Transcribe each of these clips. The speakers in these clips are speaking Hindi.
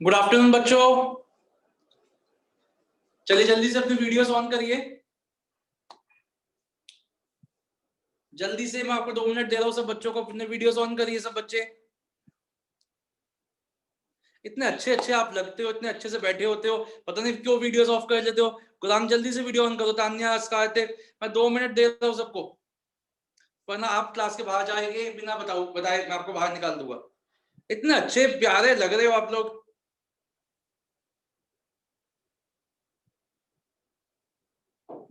गुड आफ्टरनून बच्चों, चलिए जल्दी से अपनी वीडियोस ऑन करिए। जल्दी से, मैं आपको 2 मिनट दे रहा हूं। सब बच्चों को अपने वीडियोस ऑन करिए। सब बच्चे इतने अच्छे अच्छे आप लगते हो, इतने अच्छे से बैठे होते हो, पता नहीं क्यों वीडियोस ऑफ कर लेते हो। गुलाम जल्दी से वीडियो ऑन करो। तान्या, कार्तिक, मैं 2 मिनट दे रहा हूं सबको, वरना आप क्लास के बाहर जाएंगे बिना बताए मैं आपको बाहर निकाल दूंगा। इतने अच्छे प्यारे लग रहे हो आप लोग।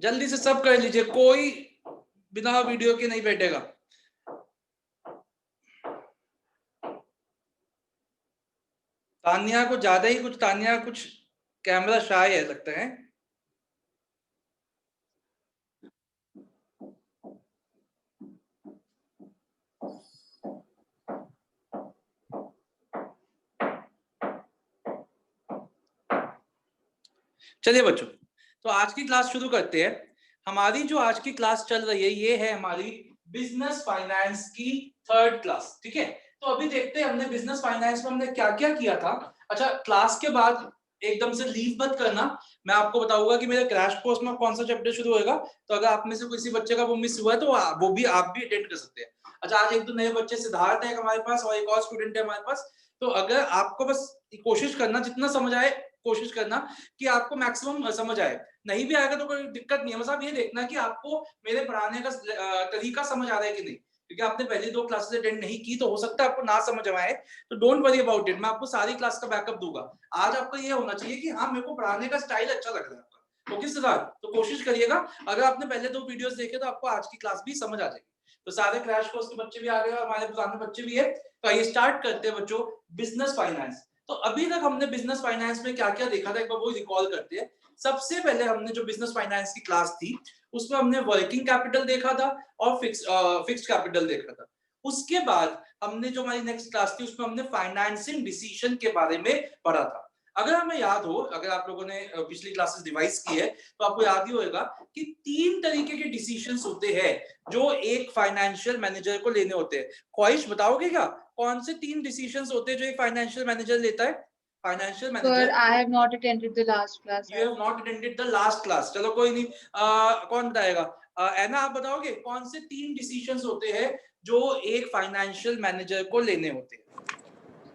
जल्दी से सब कर लीजिए, कोई बिना वीडियो के नहीं बैठेगा। तान्या को ज्यादा ही कुछ, तान्या कुछ कैमरा शाय है लगता है। चलिए बच्चों, तो आज की क्लास शुरू करते हैं। हमारी जो आज की क्लास चल रही है, ये है हमारी बिजनेस फाइनेंस की 3rd क्लास। ठीक है, तो अभी देखते हैं हमने बिजनेस फाइनेंस में हमने क्या क्या किया था। अच्छा, क्लास के बाद एकदम से लीव मत करना। मैं आपको बताऊंगा कि मेरे क्रैश कोर्स में कौन सा चैप्टर शुरू होगा। तो अगर आप में से किसी बच्चे का वो मिस हुआ है तो वो भी आप भी अटेंड कर सकते हैं। अच्छा, आज एक दो नए बच्चे, सिद्धार्थ है हमारे पास और एक और स्टूडेंट है हमारे पास। तो अगर आपको बस कोशिश करना, जितना समझ आए कोशिश करना कि आपको मैक्सिमम समझ आए। नहीं भी आएगा तो कोई दिक्कत नहीं है, बस आप ये देखना कि आपको मेरे पढ़ाने का तरीका समझ आ रहा है कि नहीं। क्योंकि आपने पहली 2 क्लासेस अटेंड नहीं की तो हो सकता है आपको ना समझ आए। तो डोंट वरी अबाउट इट, मैं आपको सारी क्लास का बैकअप दूंगा। आज आपका ये होना चाहिए कि हाँ, मेरे को पढ़ाने का स्टाइल अच्छा लग रहा है आपका। ओके सिद्धार्थ, तो कोशिश करिएगा। अगर आपने पहले 2 वीडियोस देखे तो आपको आज की क्लास भी समझ आ जाएगी। तो सारे क्रैश कोर्स के बच्चे भी आ गए और हमारे पुराने बच्चे भी है। तो आइए स्टार्ट करते हैं बच्चों, बिजनेस फाइनेंस। तो अभी तक हमने बिजनेस फाइनेंस में क्या क्या देखा था, एक बार वो रिकॉल करते हैं। सबसे पहले हमने जो बिजनेस फाइनेंस की क्लास थी उसमें हमने वर्किंग कैपिटल देखा था और फिक्स्ड कैपिटल देखा था। उसके बाद हमने जो हमारी नेक्स्ट क्लास थी उसमें हमने फाइनेंसिंग डिसीजन के बारे में पढ़ा था। अगर हमें याद हो, अगर आप लोगों ने पिछली क्लासेस रिवाइज की है तो आपको याद ही होगा कि 3 तरीके के डिसीजंस होते हैं जो एक फाइनेंशियल मैनेजर को लेने होते हैं। ख्वाहिश बताओगे क्या, कौन से 3 डिसीजंस होते हैं जो एक फाइनेंशियल मैनेजर लेता है? Financial manager, Sir, I have not attended the last class. You have not attended the last class. चलो कोई नहीं, कौन बताएगा? एना, आप बताओगे कौन से 3 डिसीजंस होते हैं जो एक फाइनेंशियल मैनेजर को लेने होते हैं?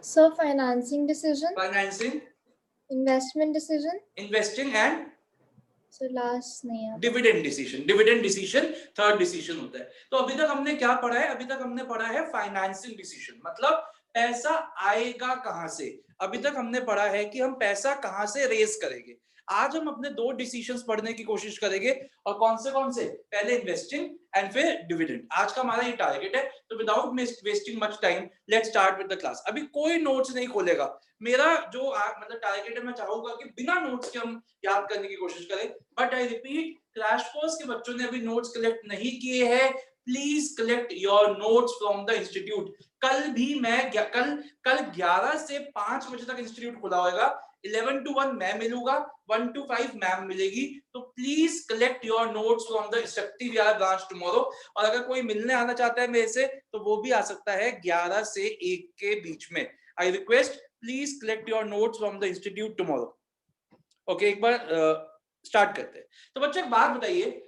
Sir, financing decision, financing, investment decision. Investing and Sir, last नहीं आता. Dividend decision. Dividend decision 3rd decision होता है। तो अभी तक हमने क्या पढ़ा है? अभी तक हमने पढ़ा है फाइनेंसिंग डिसीजन, मतलब पैसा आएगा कहां से। अभी तक हमने पढ़ा है कि हम पैसा कहां से रेज करेंगे। आज हम अपने 2 डिसीजंस पढ़ने की कोशिश करेंगे। और कौन से? पहले इन्वेस्टिंग एंड फिर डिविडेंड। आज का हमारा ये टारगेट है। तो without wasting much time, let's start with the class. अभी कोई नोट्स नहीं खोलेगा। मेरा जो मतलब टारगेट है, मैं चाहूंगा कि बिना नोट्स के हम याद करने की कोशिश करें। But I repeat, crash course के बच्चों ने अभी नोट्स कलेक्ट नहीं किए हैं। Please collect your notes from the institute. कल भी मैं कल 11 से 5 बजे तक इंस्टीट्यूट खुला होगा। 11 to 1 मैं मिलूंगा, 1 to 5 मैम मिलेगी। तो please collect your notes from the शक्ति विहार ब्रांच टुमारो। और अगर कोई मिलने आना चाहता है मेरे से तो वो भी आ सकता है 11 से 1 के बीच में। I request, please collect your notes from the institute tomorrow. Okay, एक बार स्टार्ट करते हैं। तो बच्चे एक बात बताइए,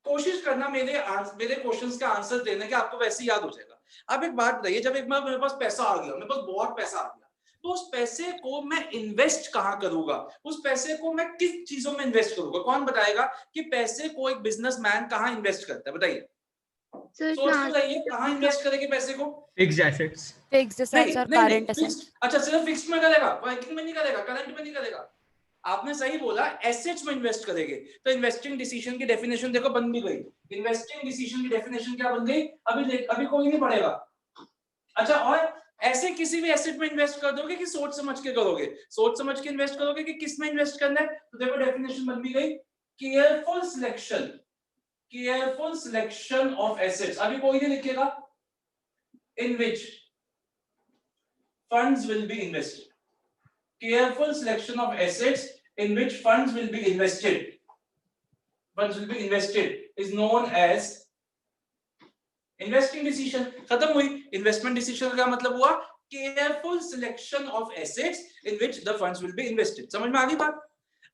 कोशिश करना मेरे क्वेश्चंस का आंसर देने के, आपको वैसे याद हो जाएगा। अब एक बात बताइए, जब एक बार मेरे पास पैसा आ गया, मेरे पास बहुत पैसा आ गया, तो उस पैसे को मैं इन्वेस्ट कहां करूंगा? उस पैसे को मैं किस चीजों में इन्वेस्ट करूंगा? कौन बताएगा कि पैसे को एक बिजनेसमैन कहां इन्वेस्ट करता है? बताइए, सोच के बताइए, कहां इन्वेस्ट करेंगे पैसे को? Fixed assets. फिक्स्ड एसेट्स और करंट एसेट्स। अच्छा, सिर्फ फिक्स्ड में करेगा, वर्किंग में नहीं करेगा, करंट में नहीं करेगा? आपने सही बोला, एसेट्स में इन्वेस्ट करेंगे। तो इन्वेस्टिंग डिसीजन की डेफिनेशन देखो बन भी गई। इन्वेस्टिंग डिसीजन की डेफिनेशन क्या बन गई? अभी कोई नहीं पढ़ेगा। अच्छा, और ऐसे किसी भी एसेट में इन्वेस्ट कर दोगे कि सोच समझ के करोगे? सोच समझ के इन्वेस्ट करोगे कि किस में इन्वेस्ट करना है? तो देखो डेफिनेशन बन भी गई, केयरफुल सिलेक्शन ऑफ एसेट्स। अभी कोई नहीं लिखेगा, इन विच funds will be invested. Careful selection of assets in which funds will be invested. Funds will be invested is known as investing decision। खत्म हुई। इन्वेस्टमेंट डिसीजन का मतलब हुआ careful selection of assets in which the funds will be invested. समझ में आ गई बात?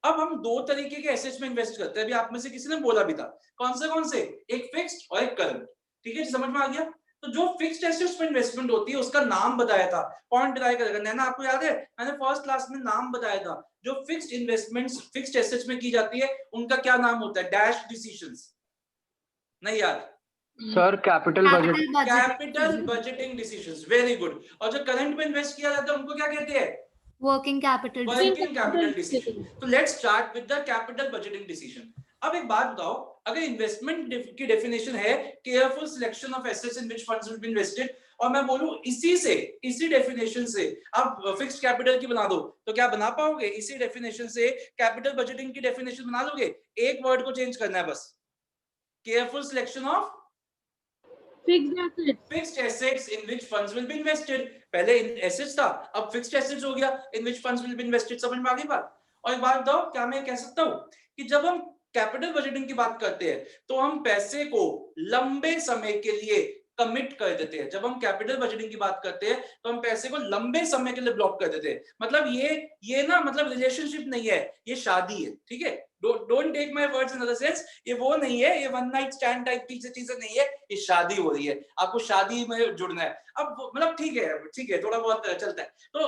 अब हम दो तरीके के एसेट्स में इन्वेस्ट करते हैं, अभी आप में से किसी ने बोला भी था, कौन से? एक फिक्स्ड और एक करंट। ठीक है, समझ में आ गया? तो जो फिक्स्ड एसेट्स में इन्वेस्टमेंट होती है उसका नाम बताया था, कौन डिराइव करेगा? नैना, आपको याद है मैंने फर्स्ट क्लास में नाम बताया था, जो फिक्स्ड इन्वेस्टमेंट्स फिक्स्ड एसेट्स में की जाती है उनका क्या नाम होता है? Dash decisions. नहीं याद sir? Capital budgeting decisions. Very good. और जो करंट में इन्वेस्ट किया जाता है उनको क्या कहते हैं? Working capital decision. तो let's start with the capital budgeting decision. अब एक बात बताओ, अगर इन्वेस्टमेंट की डेफिनेशन है careful selection of assets in which funds will be invested, और मैं बोलूं इसी डेफिनेशन से आप फिक्स्ड कैपिटल की बना दो, तो क्या बना पाओगे? इसी डेफिनेशन से कैपिटल बजटिंग की डेफिनेशन बना लोगे? एक वर्ड को चेंज करना है बस, careful selection of fixed assets in which funds will be invested। पहले assets था, अब fixed assets हो गया in which funds will be invested। समझ में आ गई बात? और एक बात बताओ, क्या मैं कह सकता हूं कि जब हम कैपिटल बजटिंग की बात करते हैं तो हम पैसे को लंबे समय के लिए कमिट कर देते हैं। जब हम कैपिटल बजटिंग की बात करते हैं तो हम पैसे को लंबे समय के लिए ब्लॉक कर देते हैं। मतलब ये ना, मतलब रिलेशनशिप नहीं है, ये शादी है। ठीक है, don't take my words in other sense, ये वो नहीं है, ये वन नाइट स्टैंड टाइप की चीजें नहीं है, ये शादी हो रही है, आपको शादी में जुड़ना है। अब मतलब ठीक है, थोड़ा बहुत चलता है। तो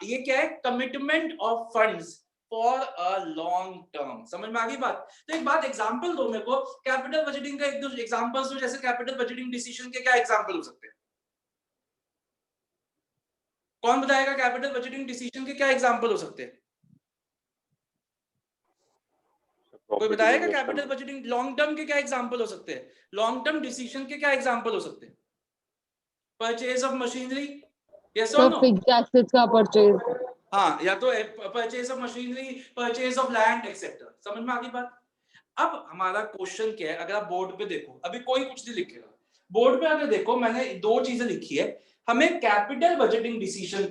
ये क्या है? Commitment of funds for a long term. समझ में आ गई बात? तो एक बात एग्जांपल दो मेरे को, कैपिटल बजटिंग का एक दो एग्जांपल्स दो, जैसे कैपिटल बजटिंग डिसीजन के क्या एग्जांपल हो सकते हैं? कौन बताएगा कैपिटल बजटिंग डिसीजन के क्या एग्जांपल हो सकते हैं? कोई बताएगा कैपिटल बजटिंग लॉन्ग टर्म के क्या एग्जांपल हो सकते हैं? लॉन्ग टर्म डिसीजन के क्या एग्जांपल हो सकते हैं? परचेज ऑफ मशीनरी, यस और नो? फिक्स्ड एसेट्स का परचेज, हाँ, या तो purchase of machinery, purchase of land etcetera. समझ में आ गई बात? अब हमारा क्वेश्चन क्या है, अगर आप बोर्ड पे देखो, अभी कोई कुछ नहीं लिखेगा बोर्ड पे, अगर देखो मैंने दो चीजें लिखी है, हमें कैपिटल बजटिंग डिसीजन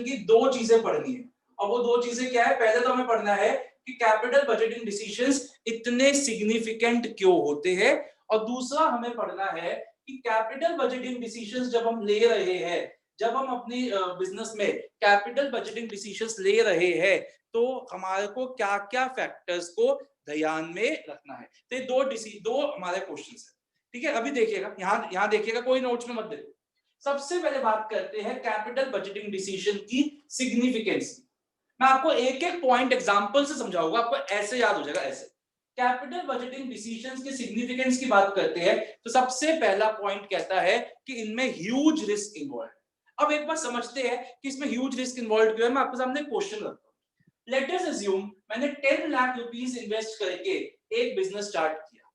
की दो चीजें पढ़नी है। और वो दो चीजें क्या है? पहले तो हमें पढ़ना है कि कैपिटल बजटिंग डिसीजंस इतने सिग्निफिकेंट क्यों होते हैं, और दूसरा हमें पढ़ना है कि कैपिटल बजटिंग डिसीजंस जब हम ले रहे हैं, जब हम अपनी बिजनेस में कैपिटल बजटिंग डिसीजंस ले रहे हैं, तो हमारे को क्या क्या फैक्टर्स को ध्यान में रखना है। तो ये दो हमारे क्वेश्चंस है। ठीक है, अभी देखिएगा, यहाँ देखिएगा, कोई नोट्स में मत देखो। सबसे पहले बात करते हैं कैपिटल बजटिंग डिसीजन की सिग्निफिकेंस। मैं आपको एक एक पॉइंट एग्जांपल से समझाऊंगा, आपको ऐसे याद हो जाएगा। ऐसे कैपिटल बजटिंग डिसीजंस के सिग्निफिकेंस की बात करते हैं तो सबसे पहला पॉइंट कहता है कि इनमें ह्यूज रिस्क इन्वॉल्व है। अब एक बार समझते हैं कि इसमें ह्यूज रिस्क इन्वॉल्व क्यों है। मैं आपके सामने क्वेश्चन रखता हूं। लेट अस अज्यूम मैंने 10 लाख रुपीस इन्वेस्ट करके एक बिजनेस स्टार्ट किया।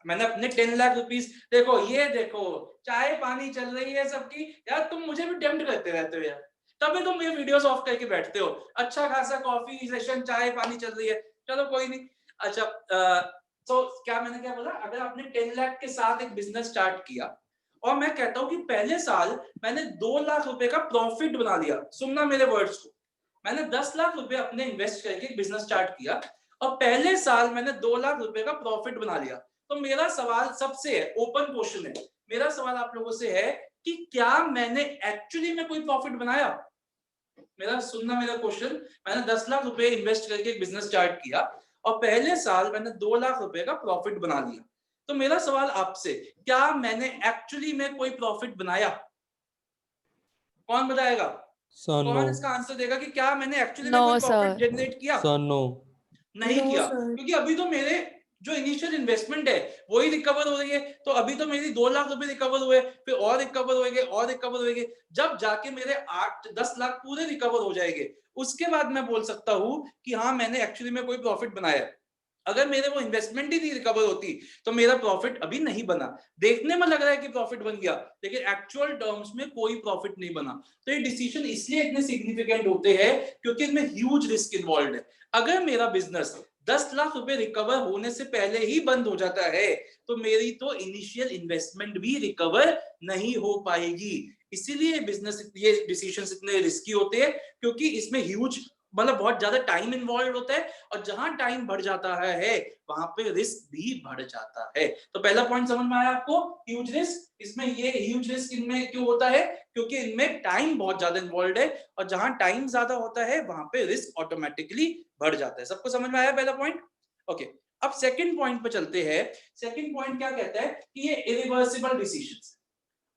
मैंने अपने 10 लाख रुपीस, देखो ये देखो चाय पानी चल रही है सबकी। यार तुम मुझे भी टेम्प्ट करते रहते हो यार, तभी तुम ये वीडियोस ऑफ करके बैठते हो। अच्छा खासा कॉफी सेशन, चाय पानी चल रही है, चलो कोई नहीं। अच्छा, तो क्या मैंने बोला, अगर आपने 10 लाख के साथ एक बिजनेस स्टार्ट किया और मैं कहता हूं कि पहले साल मैंने 2 लाख रुपए का प्रॉफिट बना लिया, सुनना मेरे वर्ड्स को, मैंने 10 लाख रुपए अपने इन्वेस्ट करके एक बिजनेस स्टार्ट किया और पहले साल मैंने 2 लाख रुपए का प्रॉफिट बना लिया, तो मेरा सवाल सबसे है, ओपन क्वेश्चन है, मेरा सवाल आप लोगों से है कि क्या मैंने एक्चुअली में कोई प्रॉफिट बनाया? मेरा सुनना, मेरा क्वेश्चन, मैंने 10 लाख रुपए इन्वेस्ट करके एक बिजनेस स्टार्ट किया और पहले साल मैंने 2 लाख रुपए का प्रॉफिट बना लिया, तो मेरा सवाल आपसे, क्या मैंने एक्चुअली में कोई प्रॉफिट बनाया? कौन बताएगा? कौन इसका आंसर देगा कि क्या मैंने एक्चुअली में कोई प्रॉफिट जनरेट किया? नहीं किया, क्योंकि अभी तो मेरे जो इनिशियल इन्वेस्टमेंट है वही रिकवर हो रही है। तो अभी तो मेरी 2 लाख रुपए रिकवर हुए, फिर और रिकवर होएंगे, जब जाके मेरे 8-10 लाख पूरे रिकवर हो जाएंगे, उसके बाद मैं बोल सकता हूं कि हाँ मैंने एक्चुअली में कोई प्रॉफिट बनाया। अगर मेरे वो इन्वेस्टमेंट ही नहीं रिकवर होती तो मेरा प्रॉफिट अभी नहीं बना। देखने में लग रहा है कि प्रॉफिट बन गया, लेकिन एक्चुअल टर्म्स में कोई प्रॉफिट नहीं बना। तो ये डिसीजन इसलिए इतने सिग्निफिकेंट होते हैं क्योंकि इनमें ह्यूज रिस्क इन्वॉल्व है। अगर मेरा बिजनेस 10 लाख रुपए रिकवर होने से पहले ही बंद हो जाता है तो मेरी तो इनिशियल इन्वेस्टमेंट भी रिकवर नहीं हो पाएगी। इसीलिए बिजनेस, ये डिसीजंस इतने रिस्की होते हैं क्योंकि इसमें ह्यूज मतलब बहुत ज्यादा टाइम इन्वॉल्व होता है, और जहां टाइम बढ़ जाता है वहां पे रिस्क भी बढ़ जाता है। तो पहला पॉइंट समझ में आया आपको, ह्यूज रिस्क। इसमें ये ह्यूज रिस्क इनमें क्यों होता है, क्योंकि इनमें टाइम बहुत ज्यादा इन्वॉल्व है, और जहां टाइम ज्यादा होता है वहां पे रिस्क ऑटोमेटिकली बढ़ जाता है। सबको समझ में आया पहला पॉइंट? ओके, अब सेकंड पॉइंट पे चलते हैं। सेकंड पॉइंट क्या कहता है कि ये इरिवर्सिबल डिसीजंस।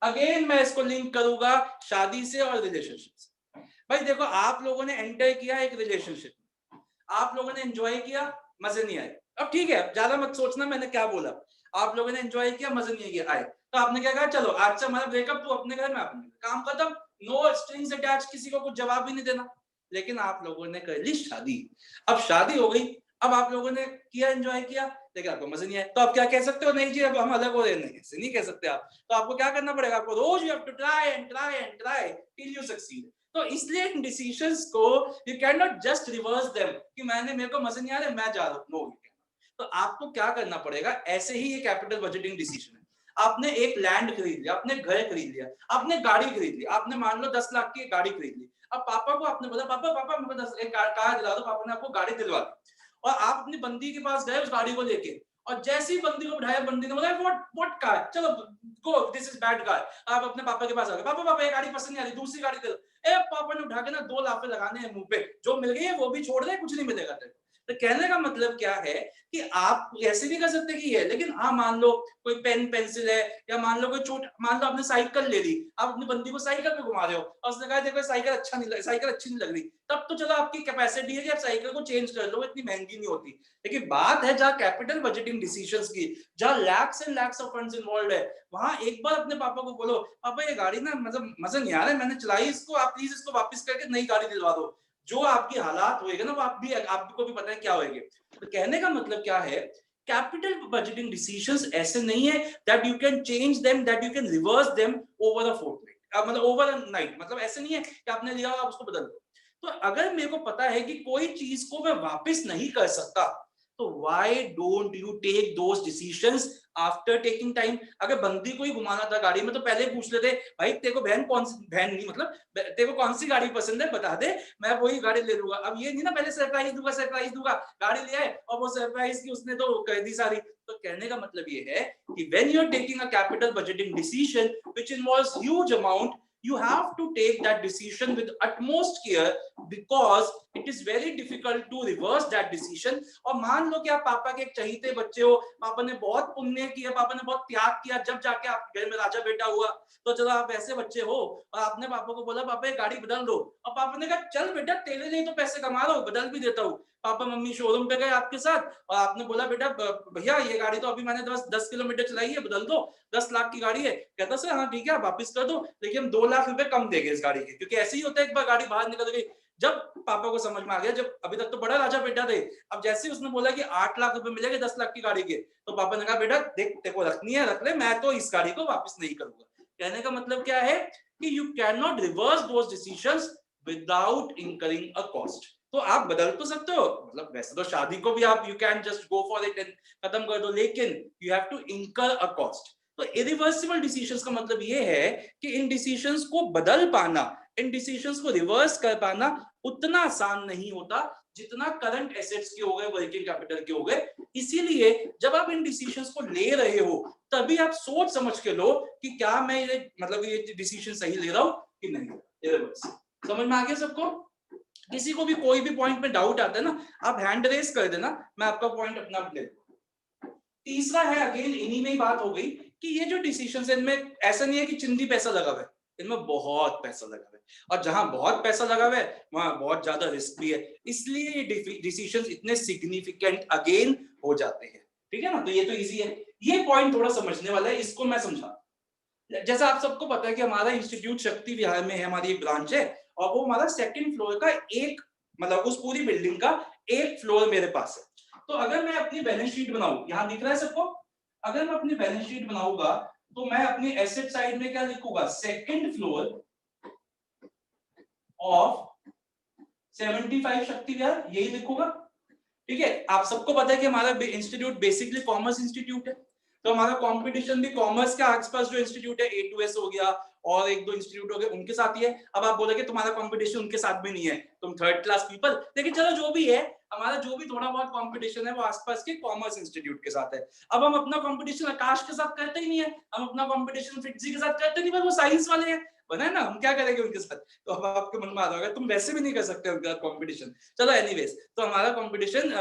अगेन मैं इसको लिंक करूंगा शादी से और रिलेशनशिप से। भाई देखो, आप लोगों ने एंटर किया एक रिलेशनशिप, आप लोगों ने एंजॉय किया, मजे नहीं आए। अब ठीक है, ज्यादा मत सोचना मैंने क्या बोला। आप लोगों ने एंजॉय किया, मजे नहीं आए, तो आपने क्या कहा, चलो आज से हमारा ब्रेकअप, तू अपने घर में अपने घर, काम खत्म, नो स्ट्रिंग्स अटैच, किसी को कुछ जवाब भी नहीं देना। लेकिन आप लोगों ने कर ली शादी, अब शादी हो गई, अब आप लोगों ने किया, एंजॉय किया, लेकिन आपको मजे नहीं आए, तो आप क्या कह सकते हो, नहीं जी अब हम अलग हो रहे हैं। नहीं, ऐसे नहीं कह सकते आप। तो आपको क्या करना पड़ेगा, आपको रोज you have to try and try and try till you succeed. तो इसलिए इन डिसीजंस को you can not just reverse them कि मेरे को मजे नहीं आ रहे, मैं जा रहा हूं, नो। तो आपको क्या करना पड़ेगा, ऐसे ही ये कैपिटल बजटिंग डिसीजन है। आपने एक लैंड खरीद लिया, आपने घर खरीद लिया, आपने गाड़ी खरीद ली, आपने मान लो 10 लाख की गाड़ी खरीद ली। अब पापा को आपने बोला, पापा पापा मेरे को 10 कार दिला दो, पापा ने आपको गाड़ी दिलवा दी, और आप अपनी बंदी के पास गए उस गाड़ी को लेके, और जैसे ही बंदी को बिठाया, बंदी ने बोला व्हाट कार, चलो गो, दिस इज बैड कार। आप अपने पापा के पास आ गए, पापा पापा ये गाड़ी पसंद नहीं आ रही, दूसरी गाड़ी दे दो। ए पापा ने उठा के ना 2 लाफे लगाने हैं मुंह पे, जो मिल गई है वो भी छोड़ दे, कुछ नहीं मिलेगा तेरे को। तो कहने का मतलब क्या है कि आप ऐसे भी कर सकते कि ये, लेकिन हाँ मान लो कोई पेन पेंसिल है, या मान लो कोई मान लो आपने साइकिल ले ली, आप अपनी बंदी को साइकिल पे घुमा रहे हो, और उसने कहा देखो साइकिल अच्छा नहीं, साइकिल अच्छी नहीं लग रही, तब तो चलो आपकी कैपेसिटी है कि आप साइकिल को चेंज कर लो, इतनी महंगी नहीं होती। लेकिन बात है जहाँ कैपिटल बजटिंग डिसीजंस की, जहाँ lakhs and lakhs of funds involve है, वहां एक बार अपने पापा को बोलो, पापा ये गाड़ी ना मतलब मजा नहीं आ रहा है, मैंने चलाई इसको, आप प्लीज इसको वापस करके नई गाड़ी दिलवा दो। जो आपकी हालात होएगा ना, वो आपको भी पता है क्या होएंगे। तो कहने का मतलब क्या है, कैपिटल बजटिंग डिसीजंस ऐसे नहीं है that you can change them, that you can reverse them over a fortnight, मतलब ओवर अ नाइट। मतलब ऐसे नहीं है कि आपने लिया आप उसको बदल दो। तो अगर मेरे को पता है कि कोई चीज को मैं वापस नहीं कर सकता, तो why don't you take those decisions after taking time. अगर बंदी को ही घुमाना था गाड़ी में, तो पहले पूछ लेते, भाई तेरे को बहन नहीं मतलब तेरे को कौन सी गाड़ी पसंद है बता दे, मैं वही गाड़ी ले लूंगा। अब ये नहीं ना पहले सरप्राइज दूंगा, गाड़ी ले आए और वो सरप्राइज की उसने तो कर दी सारी। तो कहने का मतलब ये है कि when you are taking a capital budgeting decision which involves huge amount, you have to take that decision with utmost care, because it is very difficult to reverse that decision। और मान लो कि आप पापा के एक चहीते बच्चे हो, पापा ने बहुत पुण्य किया, पापा ने बहुत त्याग किया, जब जाके आप घर में राजा बेटा हुआ। तो चलो आप ऐसे बच्चे हो और आपने पापा को बोला, पापा ये गाड़ी बदल दो, और पापा ने कहा चल बेटा तेरे लिए तो पैसे कमा रहा हूं, बदल भी देता हूँ। पापा मम्मी शोरूम पे गए आपके साथ, और आपने बोला बेटा भैया ये गाड़ी तो अभी मैंने 10 किलोमीटर चलाई है, बदल दो, 10 लाख की गाड़ी है। कहता सर हाँ ठीक है आप वापिस कर दो, लेकिन हम 2 लाख रुपए कम देंगे इस गाड़ी के, क्योंकि ऐसे ही होता है, एक बार गाड़ी बाहर निकल गई। जब पापा को समझ में आ गया, जब अभी तक तो बड़ा राजा बेटा थे, अब जैसे ही उसने बोला कि 8 लाख रुपए मिलेंगे 10 लाख की गाड़ी के, तो पापा ने कहा बेटा देख तेरे को रखनी है रख ले, मैं तो इस गाड़ी को वापस नहीं करूंगा। कहने का मतलब क्या है कि you can not reverse those decisions without incurring a cost. तो आप बदल तो सकते हो, मतलब वैसे तो शादी को भी आप you can just go for it and खत्म कर दो, लेकिन यू हैव टू इंकर अ कॉस्ट। तो इरिवर्सिबल डिसीजंस का मतलब ये है कि इन डिसीजंस को बदल पाना, इन डिसीजंस को रिवर्स कर पाना उतना आसान नहीं होता जितना करंट एसेट्स के हो गए, वर्किंग कैपिटल के हो गए। इसीलिए जब आप इन डिसीजंस को ले रहे हो, तभी आप सोच समझ के लो कि क्या मैं ये मतलब ये डिसीजन सही ले रहा हूं कि नहीं। समझ में आ गया सबको? किसी को भी कोई भी पॉइंट में डाउट आता है ना, आप हैंड रेस कर देना, मैं आपका पॉइंट अपना ले लूंगा। तीसरा है, अगेन इन्हीं में ही बात हो गई कि ये जो डिसीजंस है, इनमें ऐसा नहीं है कि चिंदी पैसा लगा हुआ है, इनमें बहुत पैसा लगा हुआ है, और जहां बहुत पैसा लगा हुआ है वहां बहुत ज्यादा रिस्क भी है। इसलिए ये डिसीजंस इतने सिग्निफिकेंट अगेन हो जाते हैं। ठीक है ना? तो ये तो इजी है, ये पॉइंट थोड़ा समझने वाला है, इसको मैं समझा। जैसा आप सबको पता है कि हमारा इंस्टीट्यूट शक्ति विहार में है, हमारी एक ब्रांच है, और वो हमारा सेकंड फ्लोर का एक मतलब उस पूरी बिल्डिंग का एक फ्लोर मेरे पास है। तो अगर मैं अपनी बैलेंस शीट बनाऊं, यहां दिख रहा है सबको? अगर मैं अपनी बैलेंस शीट बनाऊंगा तो मैं अपनी एसेट साइड में क्या लिखूंगा, सेकंड फ्लोर ऑफ 75 शक्ति विहार, यही लिखूंगा। ठीक है, आप सबको पता है कि हमारा इंस्टीट्यूट बेसिकली कॉमर्स इंस्टीट्यूट है, तो हमारा कंपटीशन भी कॉमर्स के आसपास जो इंस्टीट्यूट है, A2S हो गया, और एक दो इंस्टीट्यूट हो गए उनके साथ ही है। अब आप बोलोगे तुम्हारा कंपटीशन उनके साथ भी नहीं है, तुम थर्ड क्लास पीपल। लेकिन चलो जो भी है, हमारा जो भी थोड़ा बहुत कंपटीशन है वो आसपास के कॉमर्स इंस्टीट्यूट के साथ है। अब हम अपना कंपटीशन आकाश के साथ करते ही नहीं है, हम अपना कंपटीशन फिटजी के साथ करते नहीं, पर वो साइंस वाले हैं, बना है ना, हम क्या करेंगे उनके साथ। तो अब आपके मन में आ रहा होगा तुम वैसे भी नहीं कर सकते उनके साथ कंपटीशन। चलो एनीवेज, तो हमारा कंपटीशन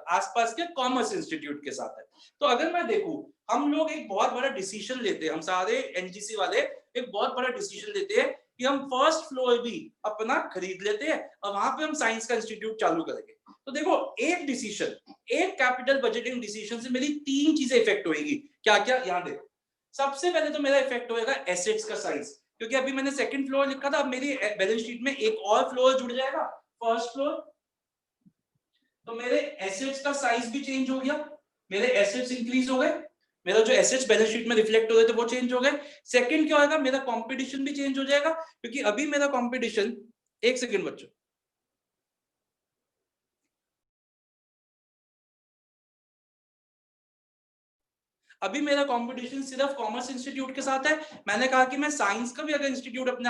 आसपास के कॉमर्स इंस्टीट्यूट के साथ है। तो अगर मैं देखूं, हम लोग एक बहुत बड़ा डिसीजन लेते हैं, हम सारे एनजीसी वाले एक बहुत बड़ा डिसीजन लेते हैं कि हम फर्स्ट फ्लोर भी अपना खरीद लेते हैं और वहां पे हम साइंस का इंस्टीट्यूट चालू करेंगे। तो देखो, एक डिसीजन, एक कैपिटल बजटिंग डिसीजन से मेरी तीन चीजें इफेक्ट होगी। क्या क्या, यहां देखो। सबसे पहले तो मेरा इफेक्ट होगा एसेट्स का साइज, क्योंकि अभी मैंने सेकंड फ्लोर लिखा था, अब मेरी बैलेंस शीट में एक और फ्लोर जुड़ जाएगा, फर्स्ट फ्लोर। तो मेरे एसेट्स का साइज भी चेंज हो गया, मेरे एसेट्स इंक्रीज हो गए, मेरा जो एसेट्स बैलेंस शीट में रिफ्लेक्ट हो रहे थे वो चेंज हो गए। सेकंड क्या होगा, मेरा कंपटीशन भी चेंज हो जाएगा, क्योंकि अभी मेरा कंपटीशन, एक सेकंड बच्चों, अभी मेरा कंपटीशन सिर्फ कॉमर्स इंस्टीट्यूट के साथ है। मैंने कहा कि मैं साइंस का भी अगर इंस्टीट्यूट अपने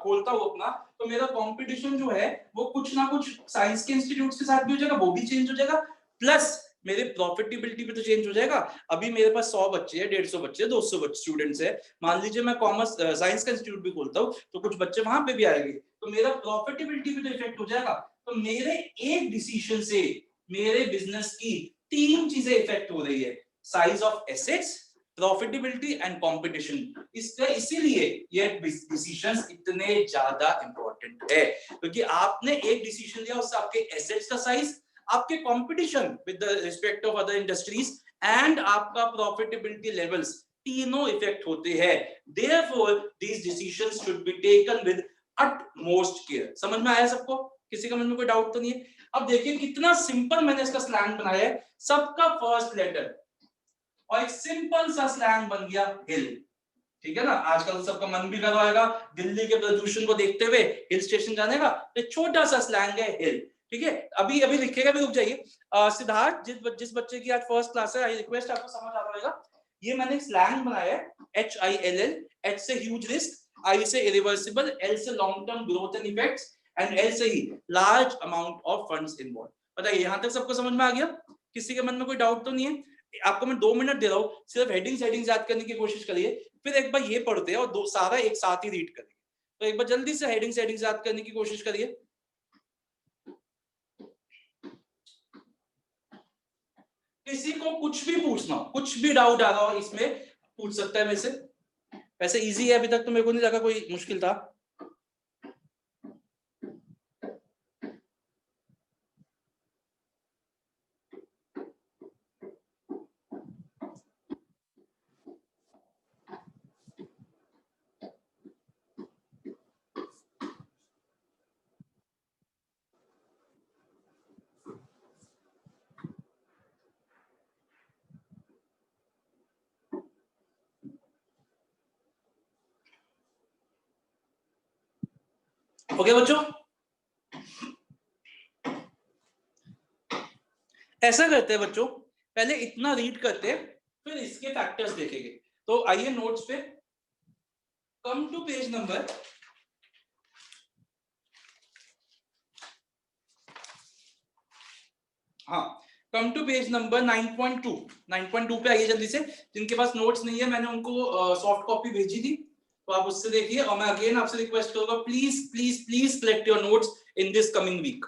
खोलता हूं अपना, तो मेरा कंपटीशन जो है वो कुछ ना कुछ साइंस के इंस्टीट्यूट्स के साथ भी हो जाएगा, वो भी चेंज हो जाएगा, प्लस मेरे प्रॉफिटेबिलिटी भी तो चेंज हो जाएगा। अभी मेरे पास 100 बच्चे हैं, 150 बच्चे, 200 बच्चे स्टूडेंट्स है, मान लीजिए मैं कॉमर्स साइंस का इंस्टीट्यूट भी खोलता हूँ तो कुछ बच्चे वहां पे भी आएंगे, तो मेरा प्रॉफिटेबिलिटी भी तो इफेक्ट हो जाएगा। तो मेरे एक डिसीजन से मेरे बिजनेस की तीन चीजें इफेक्ट हो रही है, size of assets, profitability and competition. इसीलिए ये डिसीजंस इतने ज्यादा इंपॉर्टेंट है, क्योंकि आपने एक डिसीजन लिया, उससे आपके एसेट्स का साइज, आपके competition with the respect of other industries and आपका प्रॉफिटेबिलिटी लेवल्स, तीनों इफेक्ट होते हैं। Therefore these decisions should be taken with utmost care. समझ में आया सबको? किसी का मन में कोई डाउट तो नहीं है? अब देखिए कितना सिंपल मैंने इसका स्लैंग बनाया है, सबका फर्स्ट लेटर और एक सिंपल सा स्लैंग बन गया हिल। ठीक है ना, आजकल सबका मन भी कर रहा होगा दिल्ली के प्रदूषण को देखते हुए हिल स्टेशन जाने का, तो छोटा सा स्लैंग है हिल। ठीक है, अभी अभी लिखेगा भी, रुक जाइए। सिद्धार्थ, जिस बच्चे की आज फर्स्ट क्लास है, आई रिक्वेस्ट, आपको समझ आ रहा होगा, ये मैंने स्लैंग बनाया है, HILL। H से ह्यूज रिस्क, I से इरिवर्सिबल, L से long term growth and effects, and L से ही large amount of funds involve. बताइए यहां तक सबको समझ में आ गया? किसी के मन में कोई डाउट तो नहीं है? आपको मैं 2 मिनट दे रहा हूं, सिर्फ हेडिंग्स याद करने की कोशिश करिए, फिर एक बार ये पढ़ते हैं और दो सारा एक साथ ही रीड करेंगे। तो एक बार जल्दी से हेडिंग्स याद करने की कोशिश करिए। किसी को कुछ भी पूछना, कुछ भी डाउट आ रहा हो इसमें, पूछ सकता है मेरे से। वैसे इजी है, अभी तक तो मेरे को नहीं लगा कोई मुश्किल था। ओके बच्चों, ऐसा करते हैं बच्चों, पहले इतना रीड करते हैं, फिर इसके फैक्टर्स देखेंगे। तो आइए नोट्स पे, कम टू पेज नंबर, हाँ, कम टू पेज नंबर 9.2। 9.2 पे आइए जल्दी से। जिनके पास नोट्स नहीं है, मैंने उनको सॉफ्ट कॉपी भेजी थी, तो आप उससे देखिए। और मैं अगेन आपसे रिक्वेस्ट करूंगा, please please please collect your notes in this coming week.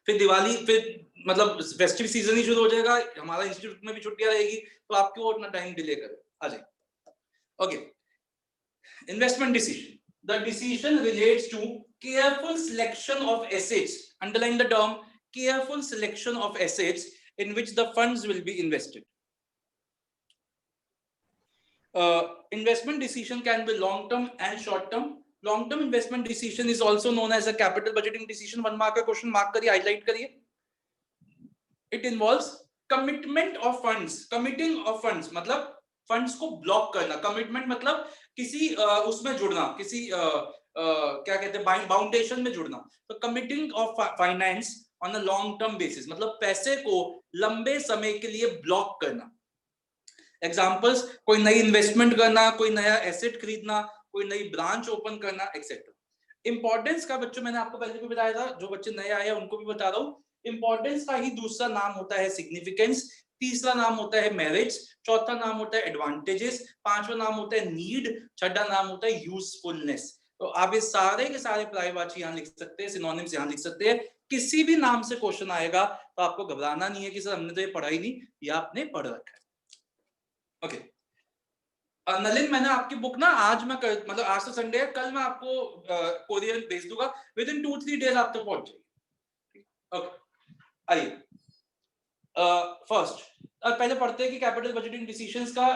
फिर दिवाली, फिर मतलब फेस्टिव सीजन ही शुरू हो जाएगा, हमारा इंस्टीट्यूट में भी छुट्टियां रहेगी, तो आप क्यों उतना टाइम डिले करें? आ जाए। Okay, investment decision, the decision relates to careful selection of assets, underline the term careful selection of assets in which the funds will be invested. Investment decision can be long term and short term. Long term investment decision is also known as a capital budgeting decision. 1 mark का क्वेश्चन मार्क करिए, हाईलाइट करिए। It involves commitment of funds. Committing of funds मतलब फंड्स को ब्लॉक करना। कमिटमेंट मतलब किसी उसमें जुड़ना, किसी क्या कहते हैं, बाउंडेशन में जुड़ना। तो committing of finance on a long term basis मतलब पैसे को लंबे समय के लिए ब्लॉक करना। एग्जांपल्स, कोई नई इन्वेस्टमेंट करना, कोई नया एसेट खरीदना, कोई नई ब्रांच ओपन करना एक्सेट्रा। इंपॉर्टेंस का बच्चों मैंने आपको पहले भी बताया था, जो बच्चे नए आए हैं उनको भी बता रहा हूँ, इंपॉर्टेंस का ही दूसरा नाम होता है सिग्निफिकेंस, तीसरा नाम होता है मेरिट्स, चौथा नाम होता है एडवांटेजेस, पांचवा नाम होता है नीड, छठा नाम होता है यूजफुलनेस। तो आप ये सारे के सारे पर्यायवाची यहाँ लिख सकते हैं, सिनोनिम्स यहाँ लिख सकते हैं। किसी भी नाम से क्वेश्चन आएगा तो आपको घबराना नहीं है कि सर हमने तो ये पढ़ा ही नहीं, ये आपने पढ़ रखा है। ओके नलिन, मैंने आपकी बुक ना आज मैं मतलब आज तो संडे है, कल मैं आपको कोरियर भेज दूंगा, विद इन 2-3 डेज आप तक पहुंच जाएगी। ओके आइए फर्स्ट पहले पढ़ते हैं कि कैपिटल बजटिंग डिसीजंस का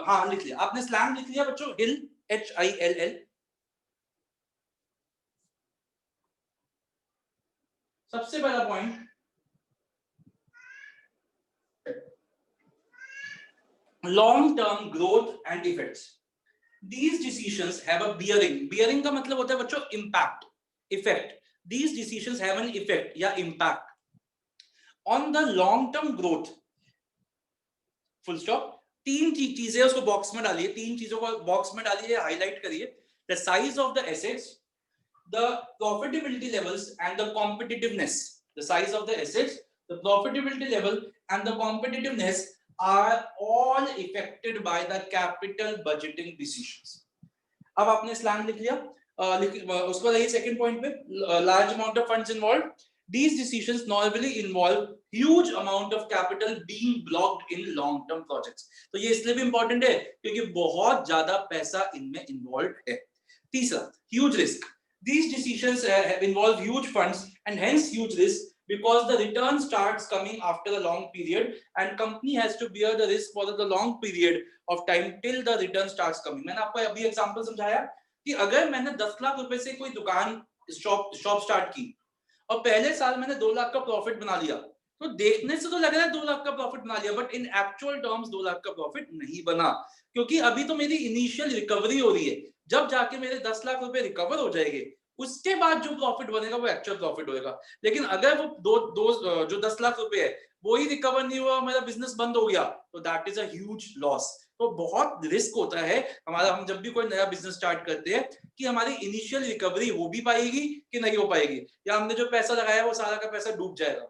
हाँ लिख लिया आपने, स्लैंग लिख लिया बच्चों, हिल HILL। सबसे पहला point, long term growth and effects. These decisions have a bearing. Bearing का मतलब होता है बच्चों impact, effect. These decisions have an effect या impact on the long term growth. Full stop. तीन चीजें उसको बॉक्स में डालिए, तीन चीजों को बॉक्स में डालिए, हाईलाइट करिए। The size of the assets, the profitability levels and the competitiveness. The size of the assets, the profitability level and the competitiveness are all affected by the capital budgeting decisions. अब आपने स्लैंग लिख लिया, उसको रही सेकंड पॉइंट पे, large amount of funds involved. These decisions normally involve huge amount of capital being blocked in long term projects. तो ये इसलिए भी इंपॉर्टेंट है क्योंकि बहुत ज्यादा पैसा इनमें इन्वॉल्व है। तीसरा, huge risk. These decisions involve huge funds and hence huge risk because the return starts coming after a long period and company has to bear the risk for the long period of time till the return starts coming. मैंने आपको अभी एग्जांपल समझाया कि अगर मैंने 10 लाख रुपए से कोई दुकान शॉप स्टार्ट की और पहले साल मैंने 2 लाख का प्रॉफिट बना लिया, तो देखने से तो लग रहा है 2 लाख का प्रॉफिट बना लिया, but in actual terms 2 lakh का प्रॉफिट नहीं बना, क्योंकि अभी तो मेरी इनिशियल रिकवरी हो रही है। जब जाके मेरे 10 लाख रुपए रिकवर हो जाएंगे उसके बाद जो प्रॉफिट बनेगा वो एक्चुअल प्रॉफिट होगा। लेकिन अगर वो जो 10 लाख रुपए है वो ही रिकवर नहीं हुआ, मेरा बिजनेस बंद हो गया, तो that is a huge loss. तो बहुत रिस्क होता है हमारा, हम जब भी कोई नया बिजनेस स्टार्ट करते हैं कि हमारी इनिशियल रिकवरी हो भी पाएगी कि नहीं हो पाएगी, या हमने जो पैसा लगाया वो सारा का पैसा डूब जाएगा।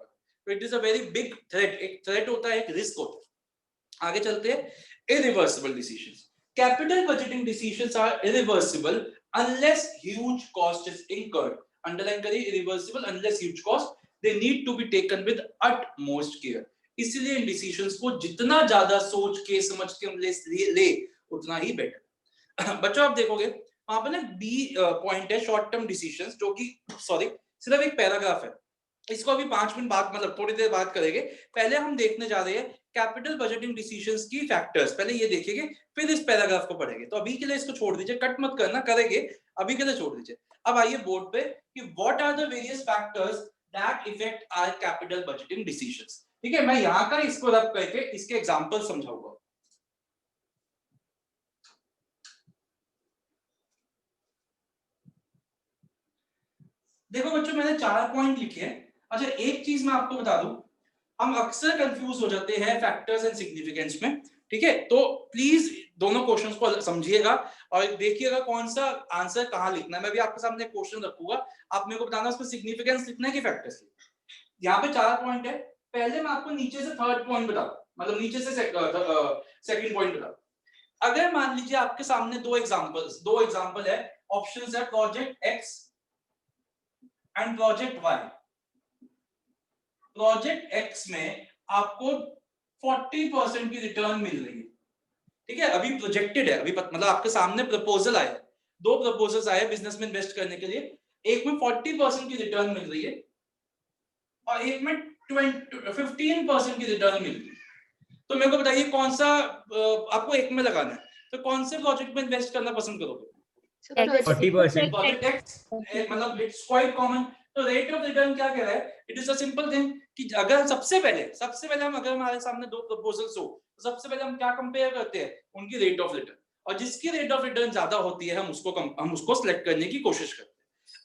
तो it is a very big threat, एक थ्रेट होता है, एक रिस्क होता है। आगे चलते हैं, irreversible decisions. Capital budgeting decisions are irreversible unless huge cost is incurred. Underline करिए, irreversible unless huge cost, they need to be taken with utmost care. इसलिए इन डिसीजंस को जितना ज्यादा सोच के समझ के हम ले उतना ही बेटर। बच्चों आप देखोगे वहां पर ना बी पॉइंट है शॉर्ट टर्म डिसीजंस, जो कि सॉरी सिर्फ एक पैराग्राफ है, इसको अभी 5 मिनट बाद मतलब थोड़ी देर बाद करेंगे। पहले हम देखने जा रहे हैं कैपिटल बजटिंग डिसीजंस की फैक्टर्स, पहले ये देखेंगे फिर इस पैराग्राफ को पढ़ेंगे। तो अभी के लिए इसको छोड़ दीजिए, कट मत करना, करेंगे अभी के लिए छोड़ दीजिए। अब आइए बोर्ड पे कि what are the various factors that effect our capital budgeting decisions. ठीक है, मैं यहां का इसको रब करके इसके एग्जांपल समझाऊंगा। देखो बच्चों मैंने 4 पॉइंट लिखे हैं। अच्छा एक चीज मैं आपको बता दूं, हम अक्सर कंफ्यूज हो जाते हैं फैक्टर्स एंड सिग्निफिकेंस में। ठीक है, तो प्लीज दोनों क्वेश्चंस को समझिएगा और देखिएगा कौन सा आंसर कहां लिखना है। मैं भी आपके सामने क्वेश्चन रखूंगा, आप मेरे को बताना उसमें सिग्निफिकेंस लिखना है कि फैक्टर्स लिखना है। यहाँ पे 4 पॉइंट है, पहले मैं आपको नीचे से थर्ड पॉइंट बता, मतलब नीचे से सेकंड पॉइंट बता। अगर मान लीजिए आपके सामने दो एग्जांपल है, ऑप्शंस है project X and project Y. Project X में आपको 40% की रिटर्न मिल रही है। ठीक है, अभी प्रोजेक्टेड है, अभी मतलब आपके सामने प्रपोजल आया, 2 प्रपोजल्स आए बिजनेस में इन्वेस्ट करने के लिए, एक में 40% की रिटर्न मिल रही है और एक में 15% की रिटर्न मिल रही है। तो मेरे को बताइए कौन सा आपको एक में लगाना है, तो कौन से प्रोजेक्ट में इन्वेस्ट करना पसंद करोगे? 40%. प्रोजेक्ट एक्स, मतलब इट्स क्वाइट कॉमन। तो रेट ऑफ रिटर्न क्या कह रहा है? It is a simple thing कि अगर सबसे पहले हम अगर हमारे सामने 2 प्रपोजल्स हो तो सबसे पहले हम क्या कंपेयर करते हैं? उनकी रेट ऑफ रिटर्न, और जिसकी रेट ऑफ रिटर्न ज्यादा होती है हम उसको सिलेक्ट करने की कोशिश करते हैं।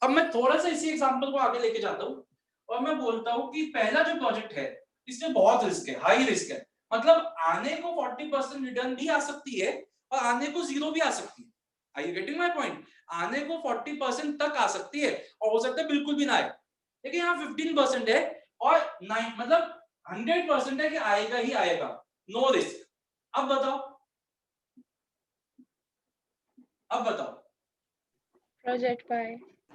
अब मैं थोड़ा सा इसी एग्जांपल को आगे लेके जाता हूं और मैं बोलता हूं कि पहला जो प्रोजेक्ट है इसमें बहुत रिस्क है, हाई रिस्क है, मतलब आने को 40% रिटर्न भी आ सकती है और आने को 0 भी आ सकती है। Are you getting my point? आने को 40% तक आ सकती है और हो सकता है बिल्कुल भी ना आए, लेकिन यहाँ 15% है और 9 मतलब 100% है कि आएगा ही आएगा, नो रिस्क। अब बताओ, अब बताओ। Project by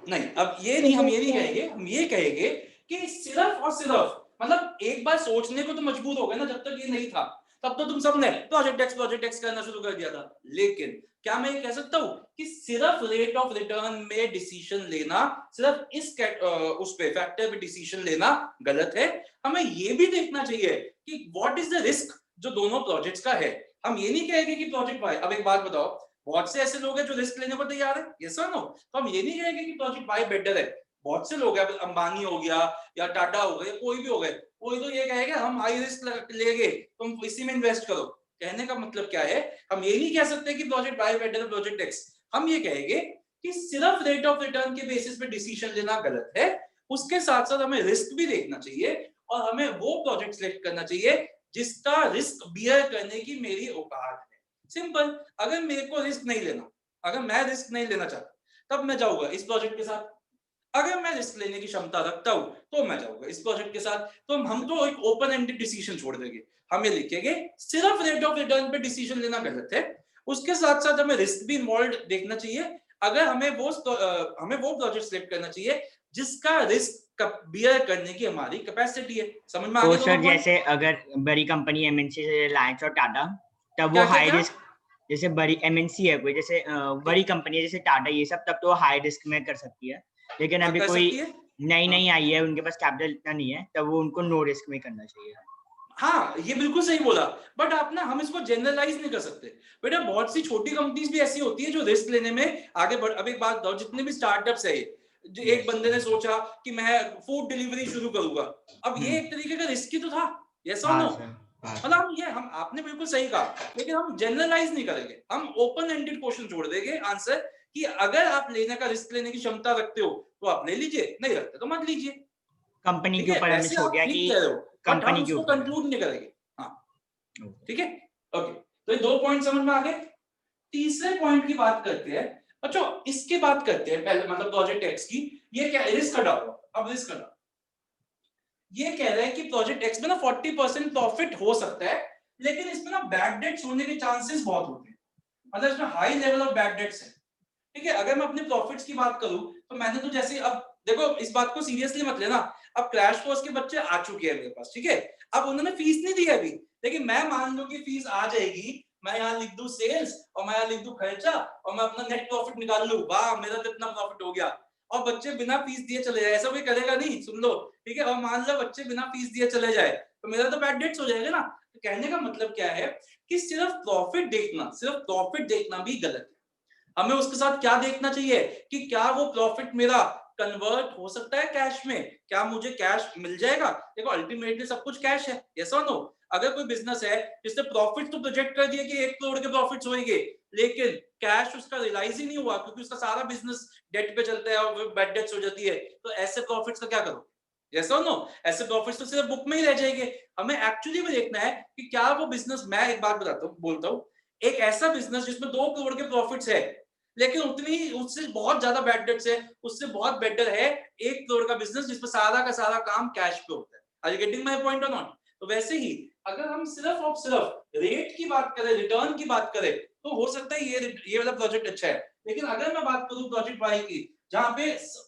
नहीं, अब ये नहीं, हम ये नहीं कहेंगे, हम ये कहेंगे कि सिर्फ और सिर्फ मतलब एक बार सोचने को तो मजबूर हो गए ना, जब तक ये नहीं था तब तो तुम सबने प्रोजेक्ट एक्स करना शुरू कर दिया था। लेकिन क्या मैं ये कह सकता हूं कि सिर्फ रेट ऑफ रिटर्न में डिसीजन लेना, सिर्फ इस उस पे फैक्टर पे डिसीजन लेना गलत है? हमें ये भी देखना चाहिए कि व्हाट इज द रिस्क जो दोनों प्रोजेक्ट्स का है। हम ये नहीं कहेंगे कि प्रोजेक्ट वाई, अब एक बात बताओ, बहुत से ऐसे लोग हैं जो रिस्क लेने को तैयार है, यस और नो? तो हम ये नहीं कहेंगे कि प्रोजेक्ट वाई बेटर है। बहुत से लोग हैं, अंबानी हो गया या टाटा हो गए, कोई भी हो गए, कोई तो ये कहेगा हम हाई रिस्क लेंगे, तुम इसी में इन्वेस्ट करो। कहने का मतलब क्या है, हम ये नहीं कह सकते कि प्रोजेक्ट वाई बेटर है प्रोजेक्ट एक्स। हम ये कहेंगे कि सिर्फ रेट ऑफ रिटर्न के बेसिस पे डिसीजन लेना गलत है, उसके साथ साथ हमें रिस्क भी देखना चाहिए और हमें वो प्रोजेक्ट सिलेक्ट करना चाहिए जिसका रिस्क बियर करने की मेरी औकात है। सिंपल। अगर मेरे को रिस्क नहीं लेना, अगर मैं रिस्क नहीं लेना चाहता, तब मैं जाऊंगा इस प्रोजेक्ट के साथ। अगर मैं रिस्क लेने की क्षमता रखता हूं तो मैं जाऊंगा इस प्रोजेक्ट के साथ। तो हम तो एक ओपन एंडेड डिसीजन छोड़ देंगे, हम ये लिखेंगे सिर्फ रेट ऑफ रिटर्न पे डिसीजन लेना गलत है, उसके साथ साथ हमें रिस्क भी इन्वॉल्व देखना चाहिए। अगर हमें वो प्रोजेक्ट सिलेक्ट करना चाहिए जिसका रिस्क बियर करने की हमारी कैपेसिटी है। समझ में आ तो गया सर दोनों पॉइंट? जैसे अगर बड़ी कंपनी एमएनसी से रिलायंस और टाटा, तब वो क्या क्या हाई क्या रिस्क, जैसे बड़ी एमएनसी है कोई, जैसे बड़ी कंपनी है जैसे टाटा ये सब, तब तो वो हाई रिस्क में कर सकती है। लेकिन अभी कर कोई सकती है? नई हाँ। नई आई है, उनके पास कैपिटल इतना नहीं है, तब वो उनको नो रिस्क में करना चाहिए। हाँ, ये बिल्कुल सही बोला, बट आप ना, हम इसको जनरलाइज नहीं कर सकते बेटा। बहुत सी छोटी कंपनीज भी ऐसी होती है जो रिस्क लेने में आगे बढ़। अब एक बात बताओ, जितने भी स्टार्टअप्स है, जो एक बंदे ने सोचा कि मैं फूड डिलीवरी शुरू करूंगा, अब ये एक तरीके का रिस्क ही तो था, यस और नो? मतलब हम आपने बिल्कुल सही कहा, लेकिन हम जनरलाइज नहीं करेंगे, हम ओपन एंडेड क्वेश्चन छोड़ देंगे आंसर कि अगर आप लेने का रिस्क लेने की क्षमता रखते हो तो आप ले लीजिए, नहीं रखते तो मत लीजिए। कंपनी ठीक के है, ऊपर हमने वैसे छोड़ आप दिया ठीक कि कह रहे हो, बट हम कंपनी के उसको ऊपर है। कंक्लूड नहीं करेंगे। हाँ, ठीक है, ओके। तो ये 2 पॉइंट समझ में आ गए। तीसरे पॉइंट की बात करते हैं। अच्छा, इसके बात करते हैं पहले, मतलब प्रोजेक्ट एक्स की। ये क्या रिस्क हटाओ, अब रिस्क हटाओ। ये कह रहे हैं कि प्रोजेक्ट एक्स में ना 40% प्रॉफिट हो सकता है, लेकिन इसमें ना बैड डेट्स होने के चांसेस बहुत होते हैं, मतलब इसमें high level of bad debts है। ठीक है, अगर मैं अपने प्रॉफिट्स की बात करूं तो मैंने तो जैसे, अब देखो इस बात को सीरियसली मत लेना, अब क्रैश कोर्स के बच्चे आ चुके हैं मेरे पास, ठीक है। अब उन्होंने फीस नहीं दी अभी, लेकिन मैं मान लूं कि फीस आ जाएगी, मैं यहाँ लिख दूं सेल्स और मैं यहाँ लिख दूं खर्चा और मैं अपना नेट प्रॉफिट निकाल लूं, वाह मेरा तो इतना प्रॉफिट हो गया, और बच्चे बिना फीस दिए चले जाए, ऐसा कोई करेगा नहीं, सुन लो, ठीक है। और मान लो बच्चे बिना फीस दिए चले जाए तो मेरा तो बैड डेट्स हो जाएगा ना। तो कहने का मतलब क्या है कि सिर्फ प्रॉफिट देखना भी गलत है। हमें उसके साथ क्या देखना चाहिए कि क्या वो प्रॉफिट मेरा कन्वर्ट हो सकता है कैश में, क्या मुझे कैश मिल जाएगा। देखो अल्टीमेटली सब कुछ कैश है, यस और नो? अगर कोई बिजनेस है जिसने प्रॉफिट तो प्रोजेक्ट कर दिया कि 1 करोड़ के प्रॉफिट्स होंगे, लेकिन कैश उसका रियलाइज ही नहीं हुआ क्योंकि उसका सारा बिजनेस डेट पे चलता है और बैड डेट्स हो जाती है, तो ऐसे प्रॉफिट्स का क्या करो, यस और नो? ऐसे प्रॉफिट्स तो सिर्फ बुक में ही रह जाएंगे। हमें एक्चुअली में देखना है कि क्या वो बिजनेस, मैं एक बात बताता हूँ, बोलता हूँ, एक ऐसा बिजनेस जिसमें 2 करोड़ के प्रॉफिट्स है लेकिन उतनी उससे बहुत ज्यादा बैड डेट्स है, उससे बहुत बेटर है 1 करोड़ का बिजनेस जिसमें सारा का सारा काम कैश पे होता है। Are you getting my point और नॉट? तो वैसे ही अगर हम सिर्फ और सिर्फ रेट की बात करें, रिटर्न की बात करें, तो हो सकता है ये वाला प्रोजेक्ट अच्छा है। लेकिन अगर मैं बात करूं प्रोजेक्ट वाई की, जहां पे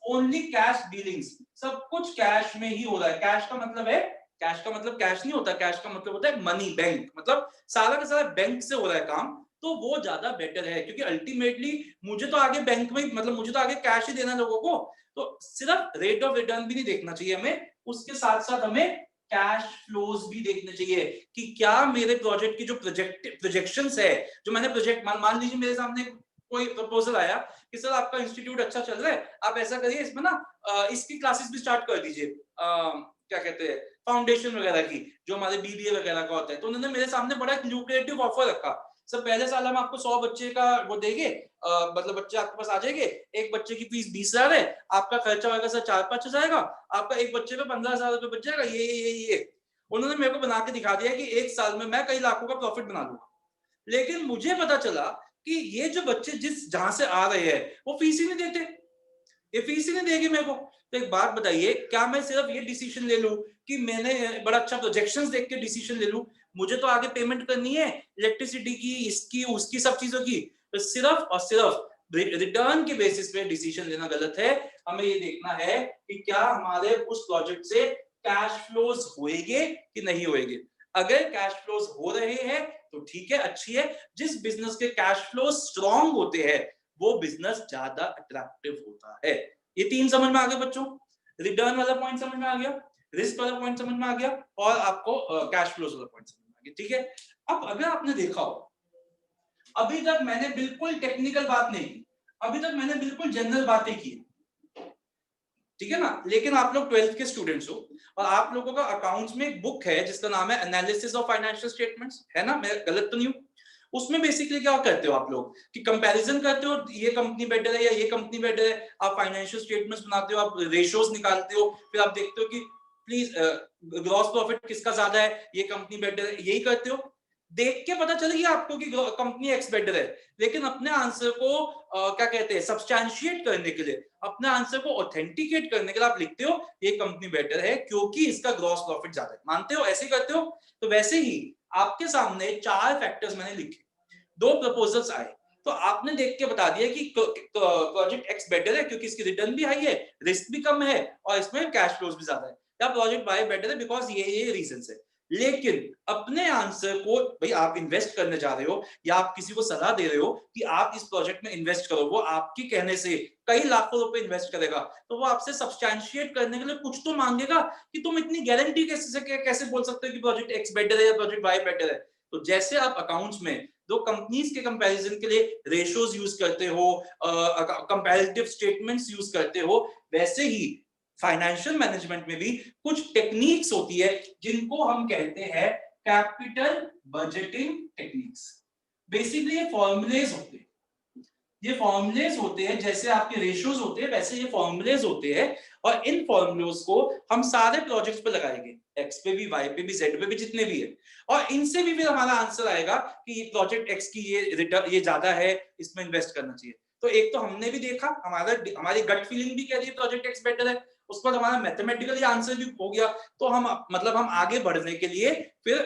ओनली कैश डीलिंग्स, सब कुछ कैश में ही हो रहा है। कैश का मतलब है, कैश का मतलब कैश नहीं होता, कैश का मतलब होता है मनी, बैंक, मतलब सारा का सारा बैंक से हो रहा है काम, तो वो ज्यादा बेटर है क्योंकि अल्टीमेटली मुझे तो आगे बैंक में, मतलब मुझे तो आगे कैश ही देना लोगों को। तो सिर्फ रेट ऑफ रिटर्न भी नहीं देखना चाहिए हमें, उसके साथ साथ हमें कैश फ्लोज भी देखने चाहिए कि क्या मेरे प्रोजेक्ट की जो प्रोजेक्शंस है, जो मैंने प्रोजेक्ट, मान लीजिए मेरे सामने कोई प्रपोजल आया कि सर आपका इंस्टीट्यूट अच्छा चल रहा है, आप ऐसा करिए इसमें ना इसकी क्लासेस भी स्टार्ट कर दीजिए, क्या कहते हैं, फाउंडेशन वगैरह की, जो हमारे बीबीए वगैरह का होता है। तो उन्होंने मेरे सामने बड़ा ल्यूक्रेटिव ऑफर रखा, सर पहले साल हम आपको 100 बच्चे का वो देंगे, मतलब बच्चे आपके पास आ जाएंगे, एक बच्चे की फीस 20,000 है, आपका खर्चा होगा सर 4-5 हजार जाएगा, आपका एक बच्चे पे 15,000 रुपए बच जाएगा, ये उन्होंने मेरे को बना के दिखा दिया कि 1 साल में मैं कई लाखों का प्रॉफिट बना लूंगा। लेकिन मुझे पता चला कि ये जो बच्चे जहां से आ रहे हैं वो फीस ही नहीं देते, ये फीस ही नहीं देगी मेरे को। तो एक बात बताइए, क्या मैं सिर्फ ये डिसीजन ले लूं कि मैंने बड़ा अच्छा प्रोजेक्शंस देख के डिसीजन ले लूं? मुझे तो आगे पेमेंट करनी है इलेक्ट्रिसिटी की, इसकी उसकी, सब चीजों की। तो सिर्फ और सिर्फ रिटर्न के बेसिस पे डिसीजन लेना गलत है। हमें ये देखना है कि क्या हमारे उस प्रोजेक्ट से कैश फ्लोज होएंगे कि नहीं होएंगे। अगर कैश फ्लोज हो रहे हैं तो ठीक है, अच्छी है। जिस बिजनेस के कैश फ्लो स्ट्रॉन्ग होते हैं वो बिजनेस ज्यादा अट्रैक्टिव होता है। ये तीन समझ में आ गया बच्चों? रिटर्न वाला पॉइंट समझ में आ गया, रिस्क वाला पॉइंट समझ में आ गया, और आपको कैश फ्लोज वाला पॉइंट समझ में आ गया, ठीक है। अब अगर आपने देखा हो, अभी तक मैंने बिल्कुल टेक्निकल बात नहीं की, अभी तक मैंने बिल्कुल जनरल बातें की, ठीक है ना। लेकिन आप लोग 12th के स्टूडेंट्स हो और आप लोगों का अकाउंट्स में एक बुक है जिसका नाम है एनालिसिस ऑफ फाइनेंशियल स्टेटमेंट्स, है ना, मैं गलत तो नहीं हूं? उसमें बेसिकली क्या करते हो आप लोग कि कंपैरिजन करते हो, ये कंपनी बेटर है या ये कंपनी बेटर है। आप फाइनेंशियल स्टेटमेंट्स बनाते हो, आप रेशियोज निकालते हो, फिर आप देखते हो कि प्लीज ग्रॉस प्रॉफिट किसका ज्यादा है, ये कंपनी बेटर है, यही करते हो। देख के पता चलेगा आपको कि कंपनी एक्स बेटर है, लेकिन अपने आंसर को क्या कहते हैं, सब्सटैंशिएट करने के लिए, अपने आंसर को ऑथेंटिकेट करने के लिए आप लिखते हो ये कंपनी बेटर है क्योंकि इसका ग्रॉस प्रॉफिट ज्यादा है। मानते हो? ऐसे करते हो। तो वैसे ही आपके सामने 4 फैक्टर्स मैंने लिखे, 2 प्रपोजल्स आए, तो आपने देख के बता दिया कि प्रोजेक्ट एक्स बेटर है क्योंकि इसकी रिटर्न भी हाई है, रिस्क भी कम है और इसमें कैश फ्लोज भी ज्यादा है, या प्रोजेक्ट वाई बेटर है बिकॉज ये रीजंस है। लेकिन अपने आंसर को, भाई आप इन्वेस्ट करने जा रहे हो या आप किसी को सलाह दे रहे हो कि आप इस प्रोजेक्ट में इन्वेस्ट करो, वो आपके कहने से कई लाखों रुपए इन्वेस्ट करेगा, तो वो आपसे सब्सटैंशिएट करने के लिए कुछ तो मांगेगा कि तुम इतनी गारंटी कैसे बोल सकते हो कि प्रोजेक्ट एक्स बेटर है या प्रोजेक्ट वाई बेटर है। तो जैसे आप अकाउंट्स में दो कंपनीज के कंपैरिजन के लिए रेशियोज यूज करते हो, कंपैरेटिव स्टेटमेंट्स यूज करते हो, वैसे ही फाइनेंशियल मैनेजमेंट में भी कुछ टेक्निक्स होती है जिनको हम कहते हैं कैपिटल बजटिंग टेक्निक्स। बेसिकली ये फॉर्मूलेज होते हैं, ये फॉर्मूलेज होते हैं, जैसे आपके रेशियोज होते हैं वैसे ये फॉर्मूलेज होते हैं, और इन फॉर्मूलोज को हम सारे प्रोजेक्ट्स पे लगाएंगे, एक्स पे भी, वाई पे भी, जेड पे भी, जितने भी है, और इनसे भी फिर हमारा आंसर आएगा कि ये प्रोजेक्ट एक्स की ये रिटर्न ये ज्यादा है, इसमें इन्वेस्ट करना चाहिए। तो एक तो हमने भी देखा, हमारी गट फीलिंग भी कह रही है प्रोजेक्ट एक्स बेटर है, उसके बाद हमारा मैथमेटिकली आंसर भी हो गया, तो हम मतलब हम आगे बढ़ने के लिए फिर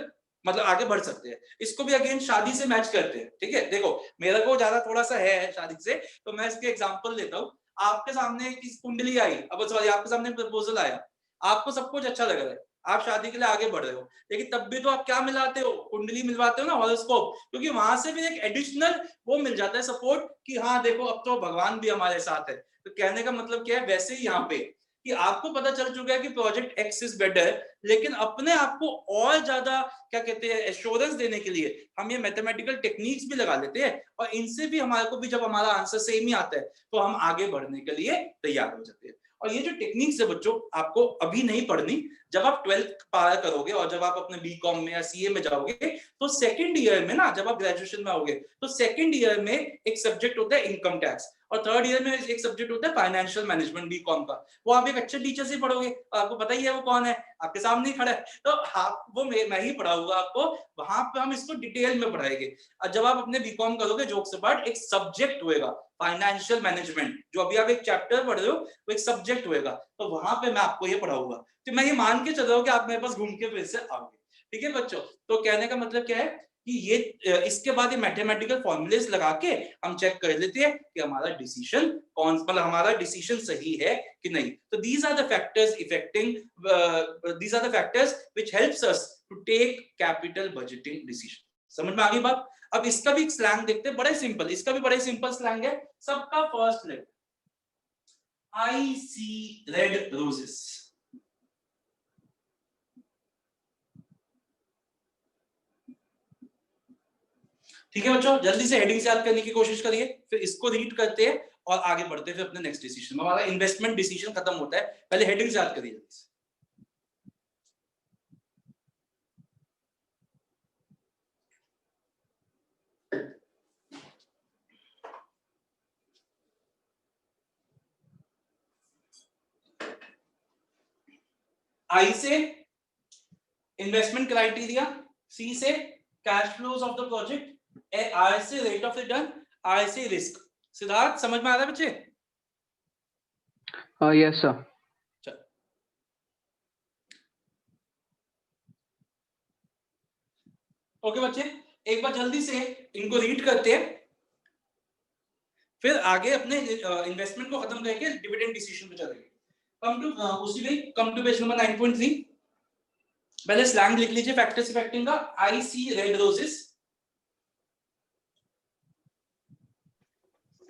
मतलब आगे बढ़ सकते हैं। इसको भी अगेन शादी से मैच करते हैं, ठीक है। देखो मेरा को ज्यादा थोड़ा सा है शादी से, तो मैं इसके एग्जांपल लेता हूँ। आपके सामने एक कुंडली आई, अब सॉरी आपके सामने प्रपोजल आया, आपको सब कुछ अच्छा लग रहा है, आप शादी के लिए आगे बढ़ रहे हो, लेकिन तब भी तो आप क्या मिलाते हो, कुंडली मिलवाते हो ना, हॉरोस्कोप, क्योंकि वहां से भी एक एडिशनल वो मिल जाता है सपोर्ट कि हाँ देखो अब तो भगवान भी हमारे साथ है। तो कहने का मतलब क्या है, वैसे ही यहाँ पे कि आपको पता चल चुका है कि प्रोजेक्ट एक्स इज बेटर, लेकिन अपने आप को और ज्यादा क्या कहते हैं एश्योरेंस देने के लिए हम ये मैथमेटिकल टेक्निक्स भी लगा लेते हैं, और इनसे भी हमारे को भी जब हमारा आंसर सेम ही आता है तो हम आगे बढ़ने के लिए तैयार हो जाते हैं। और ये जो टेक्निक्स है बच्चों, आपको अभी नहीं पढ़नी, जब आप 12th पार करोगे और जब आप अपने बीकॉम में या सीए में जाओगे, तो सेकंड ईयर में ना, जब आप ग्रेजुएशन में आओगे तो सेकंड ईयर में एक सब्जेक्ट होता है इनकम टैक्स, और थर्ड ईयर में एक सब्जेक्ट होता है फाइनेंशियल मैनेजमेंट बीकॉम का। वो आप एक अच्छे टीचर से पढ़ोगे, आपको पता ही है वो कौन है, आपके सामने ही खड़ा है, तो आप वो मैं ही पढ़ाऊंगा आपको, वहां पे हम इसको डिटेल में पढ़ाएंगे। और जब आप अपने बीकॉम करोगे जोक से पार्ट, एक सब्जेक्ट होएगा फाइनेंशियल मैनेजमेंट, जो अभी आप एक चैप्टर पढ़ रहे हो वो एक सब्जेक्ट होएगा, तो वहां पे मैं आपको ये पढ़ाऊंगा। तो मैं ये मान के चल रहा हूँ कि आप मेरे पास घूम के फिर से आओगे, ठीक है बच्चों। तो कहने का मतलब क्या है कि ये इसके बाद ये मैथमेटिकल फॉर्मूलेस लगा के हम चेक कर लेते हैं कि हमारा डिसीजन कौन, मतलब हमारा डिसीजन सही है कि नहीं। तो these are the factors affecting these are the factors which helps us to take capital budgeting decision। समझ में आ गई बात? अब इसका भी स्लैंग देखते हैं, बड़ा सिंपल, इसका भी बड़ा सिंपल स्लैंग है। सबका फर्स्ट लेटर आई सी रेड रोजेस, ठीक है बच्चों, जल्दी से हेडिंग याद करने की कोशिश करिए, फिर इसको रीड करते हैं और आगे बढ़ते हैं फिर अपने नेक्स्ट डिसीजन। हमारा इन्वेस्टमेंट डिसीजन खत्म होता है, पहले हेडिंग याद करिए जल्दी से। आई से इन्वेस्टमेंट क्राइटेरिया, सी से cash flows of the project, R से rate of return, I C risk. Siddharth समझ में आ रहा है बच्चे? Yes sir. ओके बच्चे, एक बार जल्दी से इनको रीड करते हैं, फिर आगे अपने इन्वेस्टमेंट को खत्म करके डिविडेंड डिसीजन पे चलेंगे। कम टू उसी में कम टू पेज नंबर 9.3। पहले स्लैंग लिख लीजिए फैक्टर्स इफेक्टिंग का। आई सी रेड रोजेस।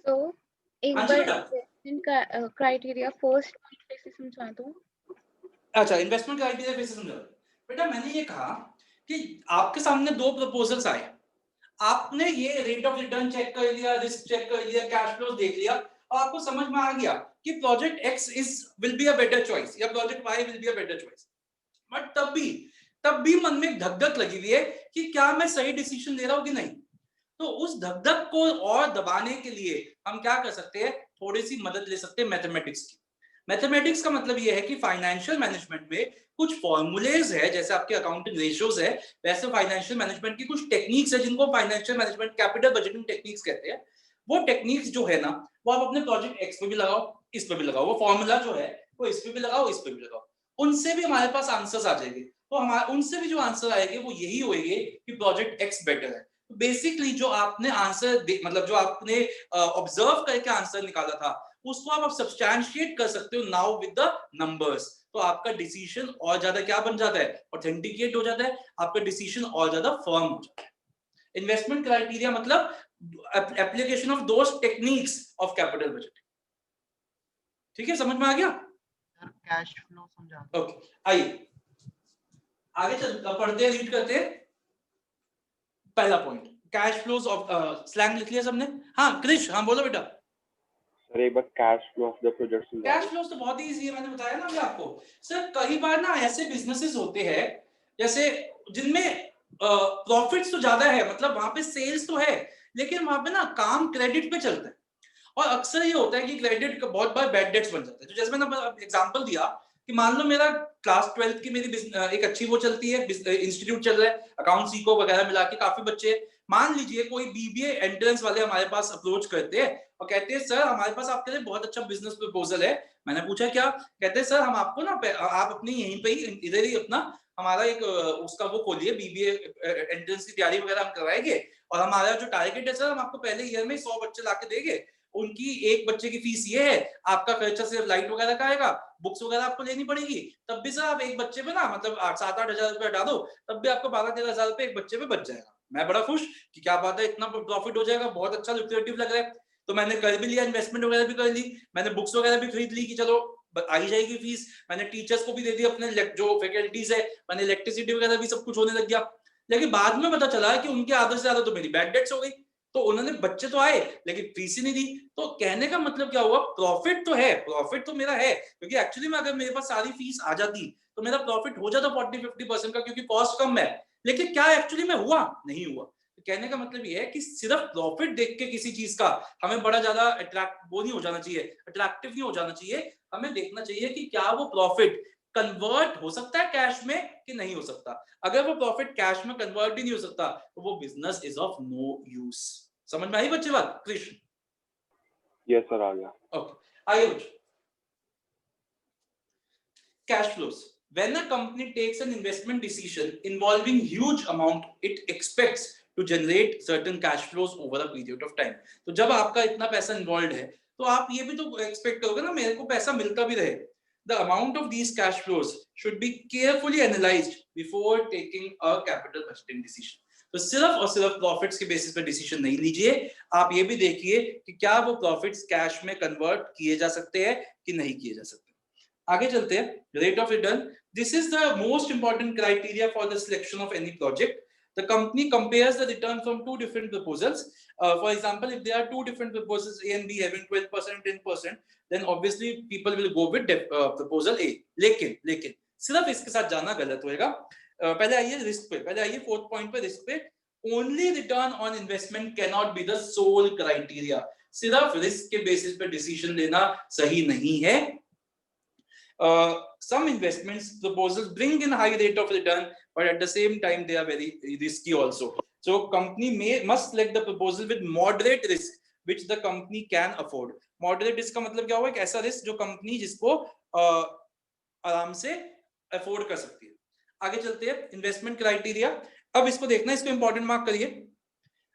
So एक हाँ जी बार बेटा। इन्वेस्टमेंट का क्राइटेरिया फर्स्ट से समझा दो। अच्छा, इन्वेस्टमेंट क्राइटेरिया फिर से समझा। बेटा मैंने ये कहा कि आपके सामने दो प्रपोजल्स आए, आपने ये रेट ऑफ रिटर्न चेक कर लिया, रिस्क चेक कर लिया, कैश फ्लो देख लिया, और आपको समझ में आ गया कि project X will be a better choice या project Y will be a better choice. But तब भी मन में एक धक-धक लगी हुई है कि क्या मैं सही डिसीजन ले रहा हूं कि नहीं। तो उस धक-धक को और दबाने के लिए हम क्या कर सकते हैं, थोड़ी सी मदद ले सकते हैं मैथमेटिक्स की। मैथमेटिक्स का मतलब ये है कि फाइनेंशियल मैनेजमेंट में कुछ फॉर्मूलेज है, जैसे आपके अकाउंटिंग रेशियोज है, वैसे फाइनेंशियल मैनेजमेंट की कुछ टेक्निक्स है जिनको financial management capital budgeting techniques कहते हैं। वो टेक्निक्स जो है ना, वो आप अपने प्रोजेक्ट एक्स पे भी लगाओ, इस पे भी लगाओ, वो फॉर्मूला जो है वो इस पे भी लगाओ, इस पे भी लगाओ, उनसे भी हमारे पास आंसर्स आ जाएंगे। तो हमारे उनसे भी जो आंसर आएंगे वो यही होंगे कि प्रोजेक्ट एक्स बेटर है। बेसिकली जो आपने आंसर मतलब जो आपने ऑब्जर्व करके आंसर निकाला था, उसको आप सब्सटैंशिएट कर सकते हो नाउ विद द नंबर्स। तो आपका डिसीजन और ज्यादा क्या बन जाता है, ऑथेंटिकेट हो जाता है, आपका डिसीजन और ज्यादा फर्म हो जाता है। इन्वेस्टमेंट क्राइटेरिया मतलब application of those techniques of capital budgeting. ठीक है, समझ में आ गया? कैश फ्लो समझा। ओके, आइए आगे चल पढ़ते हैं, रीड करते हैं। पहला point cash flows of slang लिख लिया सबने? हाँ क्रिश, हाँ बोलो बेटा। सर एक बार cash flow of the project समझा। कैश फ्लोज तो बहुत ही इजी है, मैंने बताया ना अभी आपको। सर कई बार ना ऐसे बिजनेसेस होते हैं जैसे जिनमें प्रॉफिट्स तो ज्यादा है, मतलब वहां पे सेल्स तो है, लेकिन वहां पे ना काम क्रेडिट पे चलता है। और अक्सर ये होता है कि क्रेडिट का बहुत बार बैड डेट्स बन जाता है। तो जैसे मैंने एग्जांपल दिया कि मान लो मेरा क्लास 12th की मेरी एक अच्छी वो चलती है, इंस्टीट्यूट चल रहा है, अकाउंट सीखो वगैरह मिला के काफी बच्चे। मान लीजिए कोई बीबीए एंट्रेंस वाले हमारे पास अप्रोच करते हैं और कहते हैं सर हमारे पास आपके लिए बहुत अच्छा बिजनेस प्रपोजल है। मैंने पूछा क्या? कहते हैं सर हम आपको ना आप अपनी यहीं पे ही इधर ही अपना हमारा एक उसका वो खोलिए, बीबीए एंट्रेंस की तैयारी वगैरह हम करवाएंगे, और हमारा जो टारगेट है सर हम आपको पहले ईयर में 100 बच्चे लाके देंगे, उनकी एक बच्चे की फीस ये है, आपका खर्चा सिर्फ लाइट वगैरह का आएगा, बुक्स वगैरह आपको लेनी पड़ेगी, तब भी सर आप एक बच्चे पे ना मतलब 7-8 हजार रुपए हटा दो, तब भी आपको 12-13 हजार रुपए एक बच्चे पे बच जाएगा। मैं बड़ा खुश कि क्या बात है, इतना प्रॉफिट हो जाएगा, बहुत अच्छा लुक्रेटिव लग रहा है। तो मैंने कर भी लिया, इन्वेस्टमेंट वगैरह भी कर ली, मैंने बुक्स वगैरह भी खरीद ली कि चलो आ ही जाएगी फीस। मैंने टीचर्स को भी दे दी अपने जो फैकल्टीज है, मैंने इलेक्ट्रिसिटी वगैरह भी सब कुछ होने लग गया। लेकिन बाद में पता चला कि उनके आधे से ज्यादा तो मेरी बैड डेट्स हो गई। तो उन्होंने बच्चे तो आए लेकिन फीस ही नहीं दी। तो कहने का मतलब क्या हुआ, प्रॉफिट तो है, प्रॉफिट तो मेरा है, क्योंकि एक्चुअली में अगर मेरे पास सारी फीस आ जाती तो मेरा प्रॉफिट हो जाता 40-50% का, क्योंकि कॉस्ट कम है। लेकिन क्या एक्चुअली में हुआ? नहीं हुआ। तो कहने का मतलब ये है कि सिर्फ प्रॉफिट देख के किसी चीज का हमें बड़ा ज्यादा वो नहीं हो जाना चाहिए, अट्रैक्टिव नहीं हो जाना चाहिए। हमें देखना चाहिए कि क्या वो प्रॉफिट कन्वर्ट हो सकता है कैश में कि नहीं हो सकता। अगर वो प्रॉफिट कैश में कन्वर्ट ही नहीं हो सकता तो वो business is of no use. समझ में आई बच्चे बात? कृष्ण? यस सर, आ गया। ओके, आइए बच्चों। Cash flows. When a company takes an investment decision involving huge amount, it expects to generate certain cash flows over a period of time. तो जब आपका इतना पैसा इन्वॉल्व है तो आप ये भी तो एक्सपेक्ट करोगे ना मेरे को पैसा मिलता भी रहे। The amount of these cash flows should be carefully analyzed before taking a capital budgeting decision. तो सिर्फ और सिर्फ प्रॉफिट्स के बेसिस पे डिसीजन नहीं लीजिए, आप ये भी देखिए कि क्या वो प्रॉफिट्स कैश में कन्वर्ट किए जा सकते हैं कि नहीं किए जा सकते। आगे चलते हैं। Rate of return, this is the most important criteria for the selection of any project. The company compares the return from two different proposals. For example, if there are two different proposals A and B having 12% 10%, then obviously people will go with proposal A. लेकिन सिर्फ इसके साथ जाना गलत होएगा। पहले आइए रिस्क पे, पहले आइए फोर्थ पॉइंट पे, रिस्क पे। Only return on investment cannot be the sole criteria. सिर्फ रिस्क के बेसिस पे डिसीजन लेना सही नहीं है। Some investments proposals bring in high rate of return, but at the same time they are very risky also. So company must select the proposal with moderate risk. which the company can afford. Moderate risk का मतलब क्या हुआ? एक ऐसा रिस्क जो कंपनी जिसको आराम से अफोर्ड कर सकती है। आगे चलते हैं, इन्वेस्टमेंट क्राइटेरिया। अब इसको देखना, इसको इंपॉर्टेंट मार्क करिए।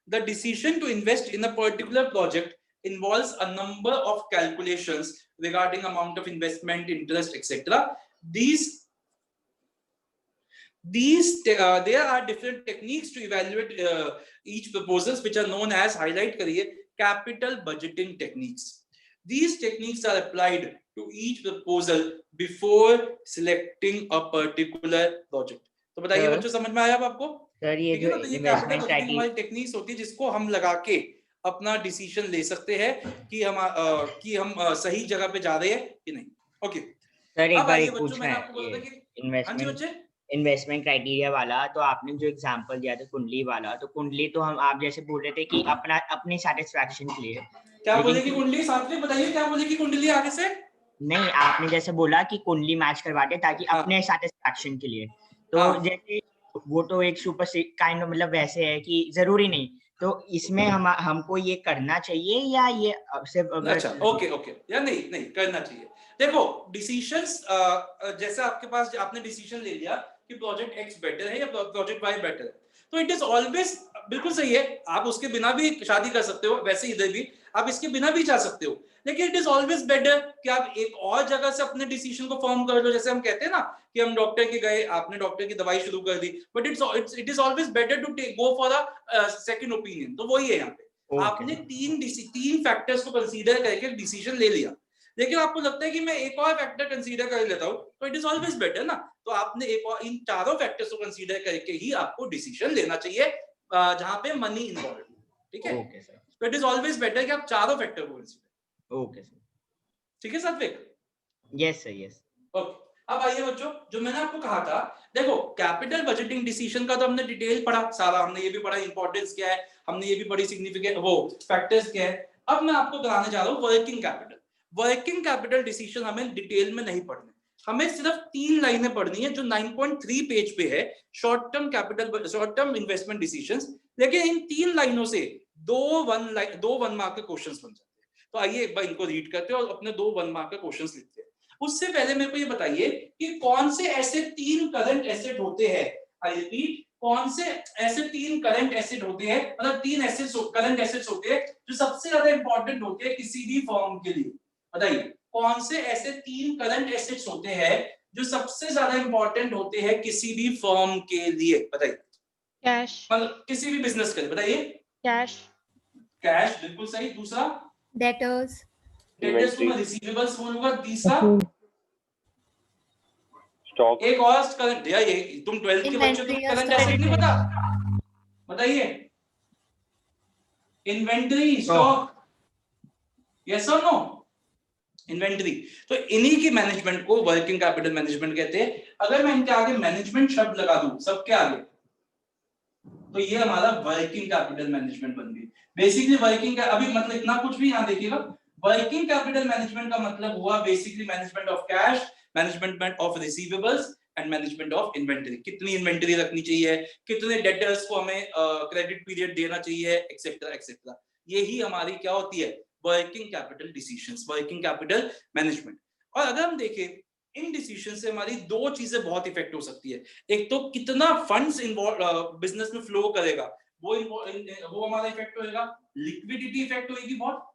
The decision to invest in a particular project involves a number of calculations regarding amount of investment, interest, etc. There are different techniques to evaluate each proposals, which are known as, highlight करिए, capital budgeting techniques. These techniques are applied to each proposal before selecting a particular project. तो बताइए बच्चों, समझ में आया अब आपको? सर ये जो तो ये इन्वेस्टमेंट capital budgeting क्राइटेरिया, हमारी टेक्निक्स होती है जिसको हम लगा के अपना डिसीजन ले सकते हैं कि हम सही जगह पे जा रहे हैं कि नहीं। ओके सर एक अब बार आइए एक बच्चों, पूछना मैंने है, आपको बोला था ये कि हाँ जी बच्चे, इन्वेस्टमेंट क्राइटेरिया वाला, तो आपने जो एग्जांपल दिया था कुंडली वाला, तो कुंडली तो हम आप जैसे बोल रहे थे कि अपनी सेटिस्फैक्शन के लिए, क्या लेकिन बोलेगी कुंडली? साथ में बताइए क्या बोलेगी कुंडली आगे से। नहीं, आपने जैसे बोला कि कुंडली मैच करवाते ताकि हाँ। अपने सेटिस्फैक्शन के लिए, तो हाँ। जैसे वो तो एक सुपर काइंड ऑफ मतलब वैसे है कि जरूरी नहीं, तो इसमें हमको ये करना चाहिए या ये सिर्फ अगर अच्छा ओके या नहीं करना चाहिए। देखो डिसीजंस, जैसे आपके पास आपने डिसीजन ले लिया कि प्रोजेक्ट एक्स बेटर है या प्रोजेक्ट वाई बेटर है, तो इट इज ऑलवेज बिल्कुल सही है, आप उसके बिना भी शादी कर सकते हो, वैसे इधर भी आप इसके बिना भी जा सकते हो, लेकिन इट इज ऑलवेज बेटर कि आप एक और जगह से अपने डिसीजन को फॉर्म कर लो। जैसे हम कहते हैं ना कि हम डॉक्टर के गए, आपने डॉक्टर की दवाई शुरू कर दी, but it is always better to go for a second opinion. तो वही है यहाँ पे, आपने तीन फैक्टर्स को कंसीडर करके डिसीजन ले लिया, लेकिन आपको लगता है कि मैं एक और फैक्टर कंसीडर कर लेता हूँ, तो इट इज ऑलवेज बेटर ना। तो आपने एक और इन चारों फैक्टर्स को कंसीडर करके ही आपको डिसीजन लेना चाहिए जहां पे मनी इन्वॉल्व, ठीक है? ओके सर, तो इट इज ऑलवेज बेटर कि आप चारों फैक्टर को कंसीडर। ओके सर, ठीक है सात्विक? Yes sir, yes. ओके, अब आइए बच्चों, जो मैंने आपको कहा था, देखो कैपिटल बजटिंग डिसीजन का तो हमने डिटेल पढ़ा सारा, हमने ये भी पढ़ा इंपॉर्टेंस क्या है, हमने ये भी पढ़ी सिग्निफिकेंट वो फैक्टर्स क्या है। अब मैं आपको बताने जा रहा हूँ working capital. Working capital decision हमें डिटेल में नहीं पढ़ने, हमें सिर्फ 3 लाइनें पढ़नी है जो 9.3 पेज पे है, शॉर्ट टर्म इन्वेस्टमेंट डिसीजंस। लेकिन इन 3 लाइनों से दो वन मार्क के क्वेश्चंस बन जाते हैं। तो आइए एक बार इनको रीड करते हैं और अपने 2 1 मार्क के क्वेश्चंस लिखते हैं। उससे पहले मेरे को ये बताइए कि कौन से ऐसे 3 करंट एसेट होते हैं, आई रिपीट, कौन से ऐसे 3 करंट एसेट होते हैं, मतलब 3 एसेट्स करंट एसेट्स होते हैं जो सबसे ज्यादा इंपॉर्टेंट होते हैं किसी भी फर्म के लिए। बताइए कौन से ऐसे 3 करंट एसेट्स होते हैं जो सबसे ज्यादा इंपॉर्टेंट होते हैं किसी भी फर्म के लिए? बताइए। कैश। मतलब किसी भी बिजनेस के लिए। बताइए। कैश। कैश बिल्कुल सही। दूसरा डेटर्स। डेटर्स को मैं रिसीवेबल्स बोलूंगा। तीसरा स्टॉक। एक और करंट, या ये तुम 12th के बच्चे, तुम करंट एसेट नहीं पता? बताइए। इन्वेंटरी, स्टॉक, यस और नो? इन्वेंटरी। तो इन्हीं की मैनेजमेंट को वर्किंग कैपिटल मैनेजमेंट कहते हैं। अगर मैं इनके आगे मैनेजमेंट शब्द लगा दूं सबके आगे, तो ये हमारा वर्किंग कैपिटल मैनेजमेंट बन गई। बेसिकली वर्किंग का अभी मतलब इतना कुछ भी यहां देखिएगा, वर्किंग कैपिटल मैनेजमेंट का मतलब हुआ basically management of cash, management of receivables and management of inventory. कितनी इन्वेंटरी रखनी चाहिए, कितने डेटर्स को हमें क्रेडिट पीरियड देना चाहिए, एक्सेट्रा एक्सेट्रा। यही हमारी क्या होती है? Working capital decisions, working capital management. और अगर हम देखें इन डिसीजन से हमारी 2 चीजें बहुत इफेक्ट हो सकती है। एक तो कितना फंड्स बिजनेस में फ्लो करेगा, वो हमारा इफेक्ट होएगा, लिक्विडिटी इफेक्ट होएगी बहुत,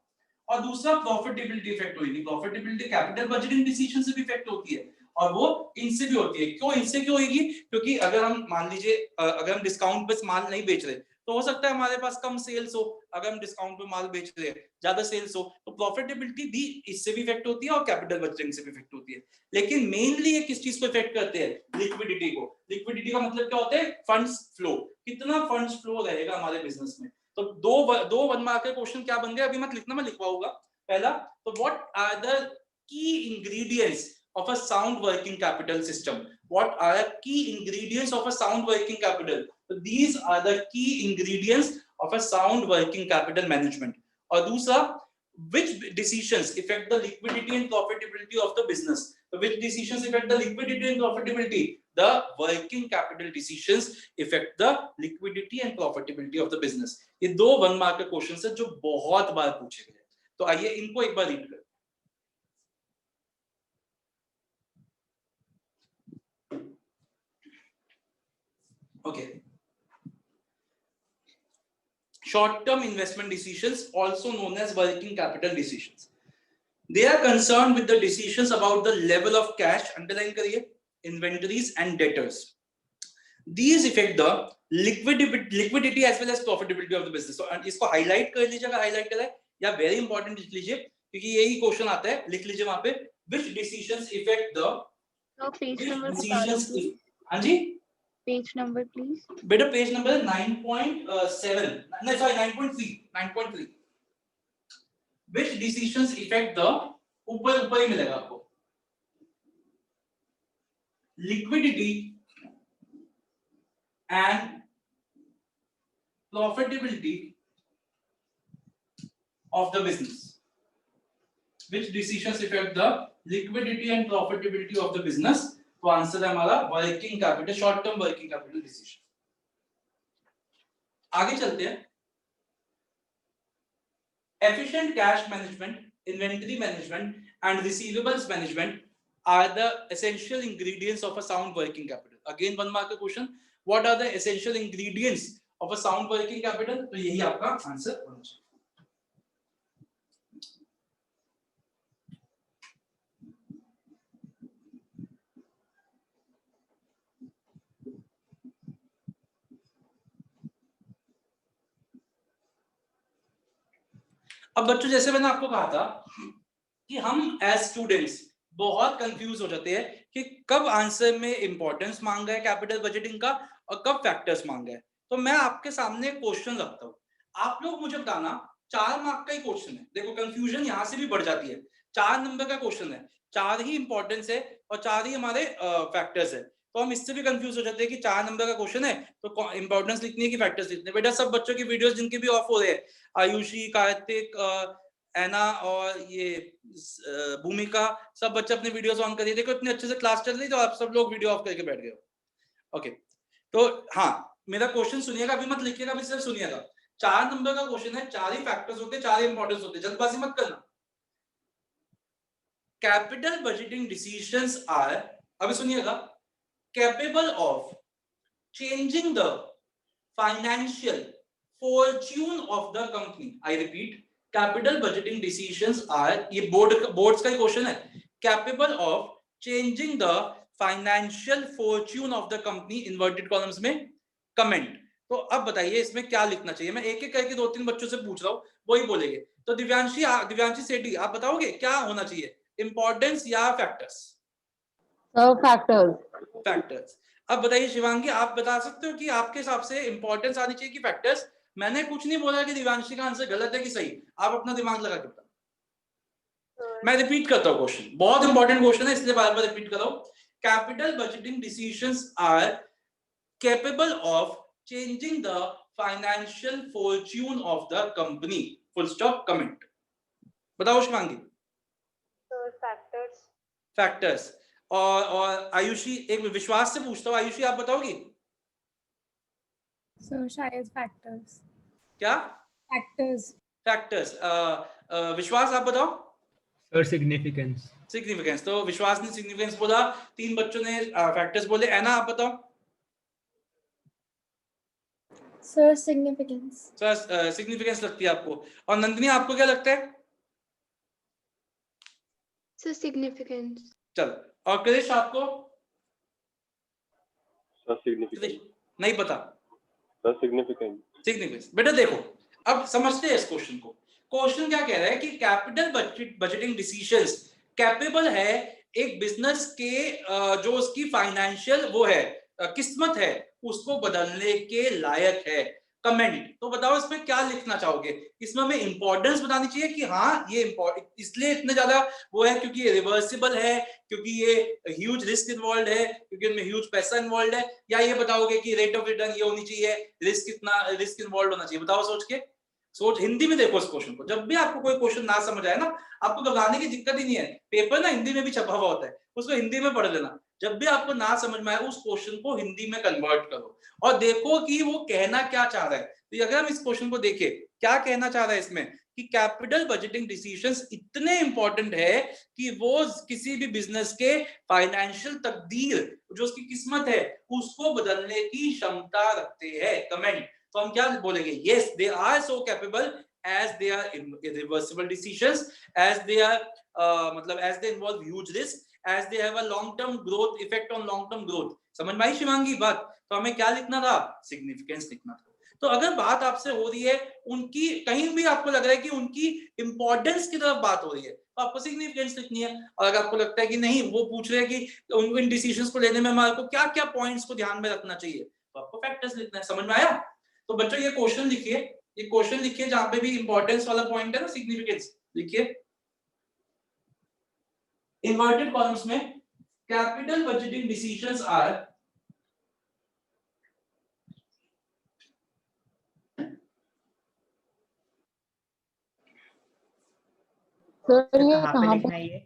और दूसरा प्रॉफिटेबिलिटी इफेक्ट होएगी। प्रॉफिटेबिलिटी कैपिटल बजटिंग डिसीजन से भी इफेक्ट होती है और वो इनसे भी होती है। क्यों इनसे क्यों होगी? क्योंकि अगर हम मान लीजिए अगर हम डिस्काउंट पे माल नहीं बेच रहे तो हो सकता है हमारे पास कम सेल्स हो, अगर हम डिस्काउंट पे माल बेच रहे हैं ज्यादा सेल्स हो, तो प्रॉफिटेबिलिटी भी इससे भी इफेक्ट होती है और कैपिटल बजटिंग से भी इफेक्ट होती है। लेकिन मेनली ये किस चीज को इफेक्ट करते हैं? लिक्विडिटी को। लिक्विडिटी का मतलब क्या होता है? फंड्स फ्लो, कितना फंड्स फ्लो रहेगा हमारे बिजनेस में। तो दो 1 मार्क के क्वेश्चन क्या बन गए, अभी मत लिखना, मैं लिखवाऊंगा। पहला, तो what are the key ingredients of a sound working capital system? What are the key ingredients of a sound working capital? So these are the key ingredients of a sound working capital management. और दूसरा, which decisions affect the liquidity and profitability of the business? तो which decisions affect the liquidity and profitability? The working capital decisions affect the liquidity and profitability of the business. ये 2 1 मार्क के क्वेश्चंस है जो बहुत बार पूछे गए। तो आइए इनको एक बार रीड करें। Okay. Short-term investment decisions, also known as working capital decisions. They are concerned with the decisions about the level of cash, underline करिए, inventories and debtors. These affect the liquidity as well as profitability of the business. So इसको highlight कर लीजिए, अगर highlight करें या very important लिख लीजिए क्योंकि यही क्वेश्चन आता है, लिख लीजिए वहां पे which decisions affect the page which number decisions बता दो, हाँ जी page number please. बेटा पेज नंबर 9.7 नहीं sorry 9.3 which decisions affect the ऊपर ही मिलेगा आपको liquidity and profitability of the business. Which decisions affect the liquidity and profitability of the business? तो आंसर है हमारा working capital, short term working capital decision. आगे चलते हैं। Efficient cash management, inventory management and receivables management are the essential ingredients of a sound working capital. Again one mark question, what are the essential ingredients of a sound working capital? तो यही आपका आंसर होना चाहिए। अब बच्चों जैसे मैंने आपको कहा था कि हम एज स्टूडेंट्स बहुत कंफ्यूज हो जाते हैं कि कब आंसर में इंपॉर्टेंस मांगा है कैपिटल बजटिंग का और कब फैक्टर्स मांगा है। तो मैं आपके सामने एक क्वेश्चन रखता हूँ, आप लोग मुझे बताना, 4 मार्क का ही क्वेश्चन है। देखो कंफ्यूजन यहाँ से भी बढ़ जाती है, 4 नंबर का क्वेश्चन है, 4 ही इंपॉर्टेंस है और 4 ही हमारे फैक्टर्स है। तो हम इससे भी कंफ्यूज हो जाते हैं कि 4 नंबर का क्वेश्चन है तो इंपॉर्टेंस लिखनी है कि फैक्टर्स लिखने हैं। बेटा सब बच्चों की वीडियोस जिनके भी ऑफ हो रहे हैं, आयुषी, कार्तिक, एना और ये भूमिका, सब बच्चे अपने वीडियोस ऑन करिए। देखो इतने अच्छे से क्लास चल रही तो आप सब लोग वीडियो ऑफ करके बैठ गए हो। ओके तो हाँ मेरा क्वेश्चन सुनिएगा, अभी मत लिखिएगा, अभी सिर्फ सुनिएगा। 4 नंबर का क्वेश्चन है, 4 ही फैक्टर्स होते हैं, 4 ही इंपॉर्टेंस होते हैं, जल्दबाजी मत करना। कैपिटल बजटिंग डिसीजंस आर, अभी सुनिएगा, capable of changing the financial fortune of the company. I repeat, capital budgeting decisions are, ये बोर्ड्स का ही क्वेश्चन है, capable of changing the financial fortune of the company, inverted commas में कमेंट। तो अब बताइए इसमें क्या लिखना चाहिए? मैं एक एक करके 2-3 बच्चों से पूछ रहा हूँ, वही बोलेंगे। तो दिव्यांशी सेठी आप बताओगे क्या होना चाहिए, इंपॉर्टेंस या फैक्टर्स? फैक्टर्स। अब बताइए शिवांगी, आप बता सकते हो कि आपके हिसाब से इंपॉर्टेंस आनी चाहिए कि फैक्टर्स? मैंने कुछ नहीं बोला कि दिव्यांशी का आंसर गलत है कि सही, आप अपना दिमाग लगा के बताओ। मैं रिपीट करता हूँ क्वेश्चन, बहुत इंपॉर्टेंट क्वेश्चन है इसलिए बार बार रिपीट कर रहा हूं। Capital budgeting decisions are capable of changing the financial fortune of the company, full stop, comment. बताओ शिवांगी। फैक्टर्स। और आयुषी, एक विश्वास से पूछता हूँ, आयुषी आप बताओगी? सर शायद फैक्टर्स। क्या? फैक्टर्स। विश्वास आप बताओ। Sir significance. तो विश्वास ने सिग्निफिकेंस बोला, 3 बच्चों ने फैक्टर्स बोले। एना आप बताओ। Sir significance. सर सिग्निफिकेंस लगती है आपको। और नंदिनी आपको क्या लगता है? Sir significance. चल, और कृष आपको? Sir significance. नहीं पता? Sir significance. बेटा देखो अब समझते हैं इस क्वेश्चन को। क्वेश्चन क्या कह रहा है कि कैपिटल बजटिंग डिसीजंस कैपेबल है एक बिजनेस के जो उसकी फाइनेंशियल वो है किस्मत है उसको बदलने के लायक है, कमेंट। तो बताओ इसमें क्या लिखना चाहोगे? इसमें हमें इंपॉर्टेंस बतानी चाहिए कि हाँ ये इसलिए इतने ज्यादा वो है क्योंकि ये रिवर्सिबल है, क्योंकि ये ह्यूज रिस्क इन्वॉल्व है, क्योंकि इनमें ह्यूज पैसा इन्वॉल्व है, या ये बताओगे कि रेट ऑफ रिटर्न ये होनी चाहिए, रिस्क इन्वॉल्व होना चाहिए? बताओ सोच के। सोच हिंदी में देखो इस क्वेश्चन को। जब भी आपको कोई क्वेश्चन ना समझ आए ना, आपको घबराने की दिक्कत ही नहीं है, पेपर ना हिंदी में भी छपा हुआ होता है, उसको हिंदी में पढ़ लेना। जब भी आपको ना समझ में आए उस क्वेश्चन को हिंदी में कन्वर्ट करो और देखो कि वो कहना क्या चाह रहा है। तो अगर हम इस क्वेश्चन को देखें, क्या कहना चाह रहा है इसमें कि कैपिटल बजटिंग डिसीजंस इतने इंपॉर्टेंट है कि वो किसी भी बिजनेस के फाइनेंशियल तकदीर, जो उसकी किस्मत है, उसको बदलने की क्षमता रखते हैं। कमेंट तो हम क्या बोलेंगे? Yes, they are so capable as they are irreversible decisions, as they are मतलब as they involve huge risk, as they have a long term growth effect on long term growth। समझ में आई शिवांगी बात? तो हमें क्या लिखना था? सिग्निफिकेंस लिखना था। तो अगर बात आपसे हो रही है उनकी, कहीं भी आपको लग रहा है कि उनकी इंपॉर्टेंस की तरफ बात हो रही है, तो आपको सिग्निफिकेंस लिखनी है। और अगर आपको लगता है कि नहीं, वो पूछ रहे हैं कि इन डिसीजंस को लेने में हमारे को क्या क्या पॉइंट्स को ध्यान में रखना चाहिए, तो आपको फैक्टर्स लिखना है। समझ में आया? तो बच्चों ये क्वेश्चन लिखिए, ये क्वेश्चन लिखिए जहां पे भी इंपॉर्टेंस वाला पॉइंट है ना, सिग्निफिकेंस लिखिए इन्वर्टेड कॉलम्स में। Capital budgeting decisions are sir ये कहाँ पे कहाँ लिखना पे? है ये?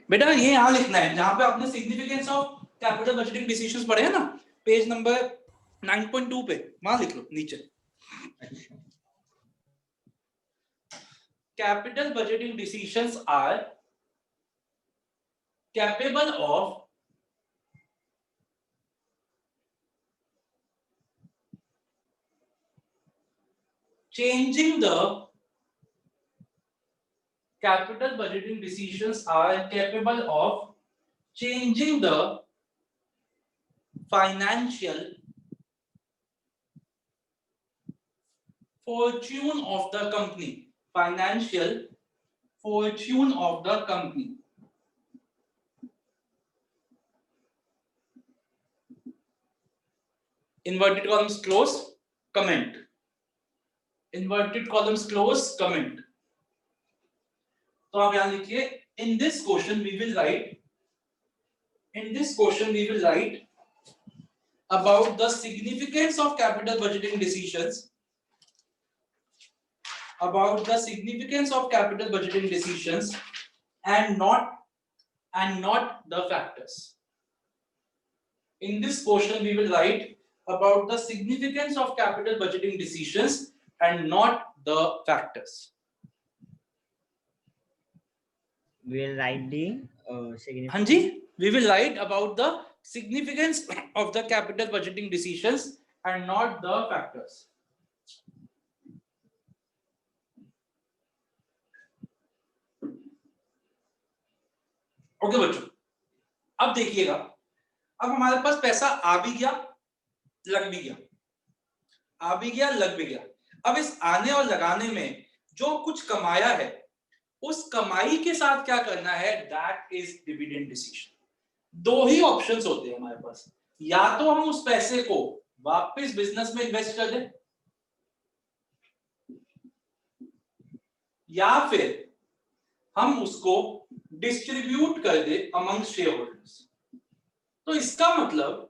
बेटा ये यहां लिखना है जहां पे आपने significance of capital budgeting decisions पढ़े हैं ना, पेज नंबर 9.2 पे, वहां लिख लो नीचे। Capital budgeting decisions are capable of changing the capital budgeting decisions are capable of changing the financial fortune of the company, financial fortune of the company। Inverted columns close, comment, inverted columns close, comment। तो आप यहां लिखिए, in this question we will write, in this question we will write about the significance of capital budgeting decisions, about the significance of capital budgeting decisions and not the factors। In this question we will write about the significance of capital budgeting decisions and not the factors। We will write the significance. हाँ जी, we will write about the significance of the capital budgeting decisions and not the factors। Okay बच्चों, अब देखिएगा, अब हमारे पास पैसा आ भी गया, लग भी गया, आ भी गया, लग भी गया। अब इस आने और लगाने में जो कुछ कमाया है, उस कमाई के साथ क्या करना है, दैट इज डिविडेंड डिसीजन। दो ही ऑप्शंस होते हैं हमारे पास, या तो हम उस पैसे को वापस बिजनेस में इन्वेस्ट कर दें, या फिर हम उसको डिस्ट्रीब्यूट कर दे अमंग शेयर होल्डर्स। तो इसका मतलब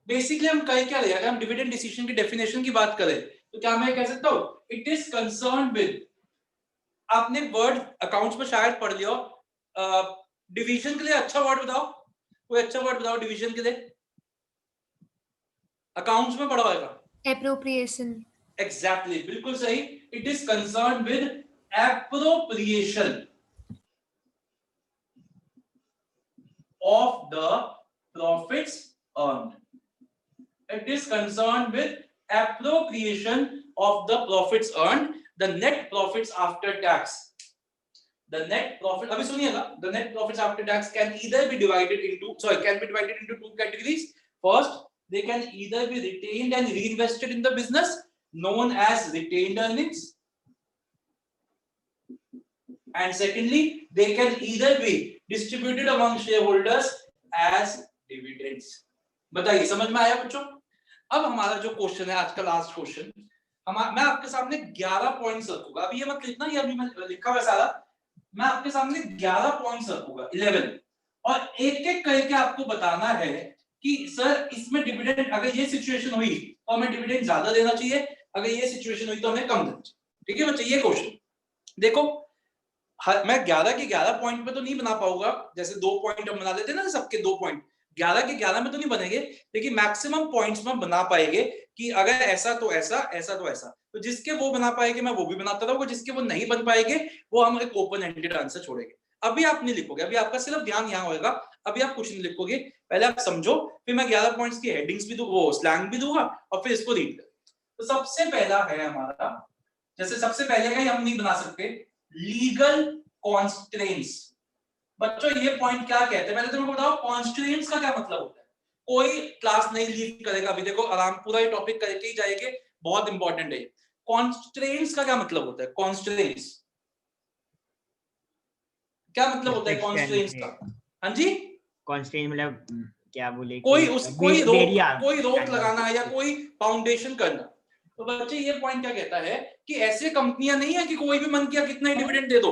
बेसिकली हम कह क्या रहे हैं, अगर हम डिविडेंड डिसीजन की डेफिनेशन की बात करें तो क्या मैं कह सकता हूं, इट इज कंसर्न विद, आपने वर्ड अकाउंट्स में शायद पढ़ लिया, डिवीजन के लिए अच्छा वर्ड बताओ, कोई अच्छा वर्ड बताओ डिवीजन के लिए, अकाउंट्स में पढ़ा होगा। Appropriation. एग्जैक्टली, बिल्कुल सही। It is concern with appropriation of the profits earned। It is concerned with appropriation of the profits earned, the net profits after tax। The net profit, अभी सुनिएगा, the net profits after tax can either be divided into, can be divided into two categories। First, they can either be retained and reinvested in the business, known as retained earnings, and secondly they can either be distributed among shareholders as dividends। बताइए समझ में आया बच्चों? अब हमारा जो क्वेश्चन है आज का लास्ट क्वेश्चन, मैं आपके सामने 11 पॉइंट्स रखूंगा। अभी ये मत लिखना, ये अभी मैं लिखा हुआ सारा, मैं आपके सामने 11 पॉइंट्स रखूंगा, 11, और एक एक करके आपको बताना है कि सर इसमें डिविडेंड, अगर ये सिचुएशन हुई तो हमें डिविडेंड ज्यादा देना चाहिए, अगर ये सिचुएशन हुई तो हमें कम देना चाहिए। ठीक है बच्चे, ये क्वेश्चन देखो, मैं 11 के 11 पॉइंट पे तो नहीं बना पाऊंगा, जैसे 2 पॉइंट हम बना लेते हैं ना सबके 2 पॉइंट, 11 के 11 में तो नहीं बनेंगे, लेकिन मैक्सिमम पॉइंट्स में बना पाएंगे कि अगर ऐसा तो ऐसा, ऐसा तो ऐसा, तो जिसके वो बना पाएंगे मैं वो भी बनाता रहूंगा, जिसके वो नहीं बन पाएंगे वो हम एक ओपन एंडेड आंसर छोड़ेंगे। अभी आप नहीं लिखोगे, अभी आपका सिर्फ ध्यान यहाँ होगा, अभी आप कुछ नहीं लिखोगे, पहले आप समझो, फिर मैं 11 पॉइंट्स की हेडिंग्स भी दूंगा, वो स्लैंग भी दूंगा और फिर इसको रीड करेंगे। तो सबसे पहला है हमारा, जैसे सबसे पहले का ही हम नहीं बना सकते, लीगल कॉन्स्ट्रेंट्स। बच्चों ये पॉइंट क्या कहते हैं, पहले तुमको बताओ कॉन्स्ट्रेंट्स का क्या मतलब होता है। कोई क्लास नहीं लीव करेगा, अभी देखो आराम पूरा ये टॉपिक करके ही जाएंगे, बहुत इंपॉर्टेंट है। कॉन्स्ट्रेंट्स का क्या मतलब होता है, कॉन्स्ट्रेंट्स क्या मतलब होता है कॉन्स्ट्रेंट्स का? हाँ जी, कॉन्स्ट्रेंट मतलब क्या बोले, कोई रोक लगाना या कोई फाउंडेशन करना। तो बच्चे ये पॉइंट क्या कहता है कि ऐसे कंपनियां नहीं है कि कोई भी मन किया कितना ही डिविडेंड दे दो,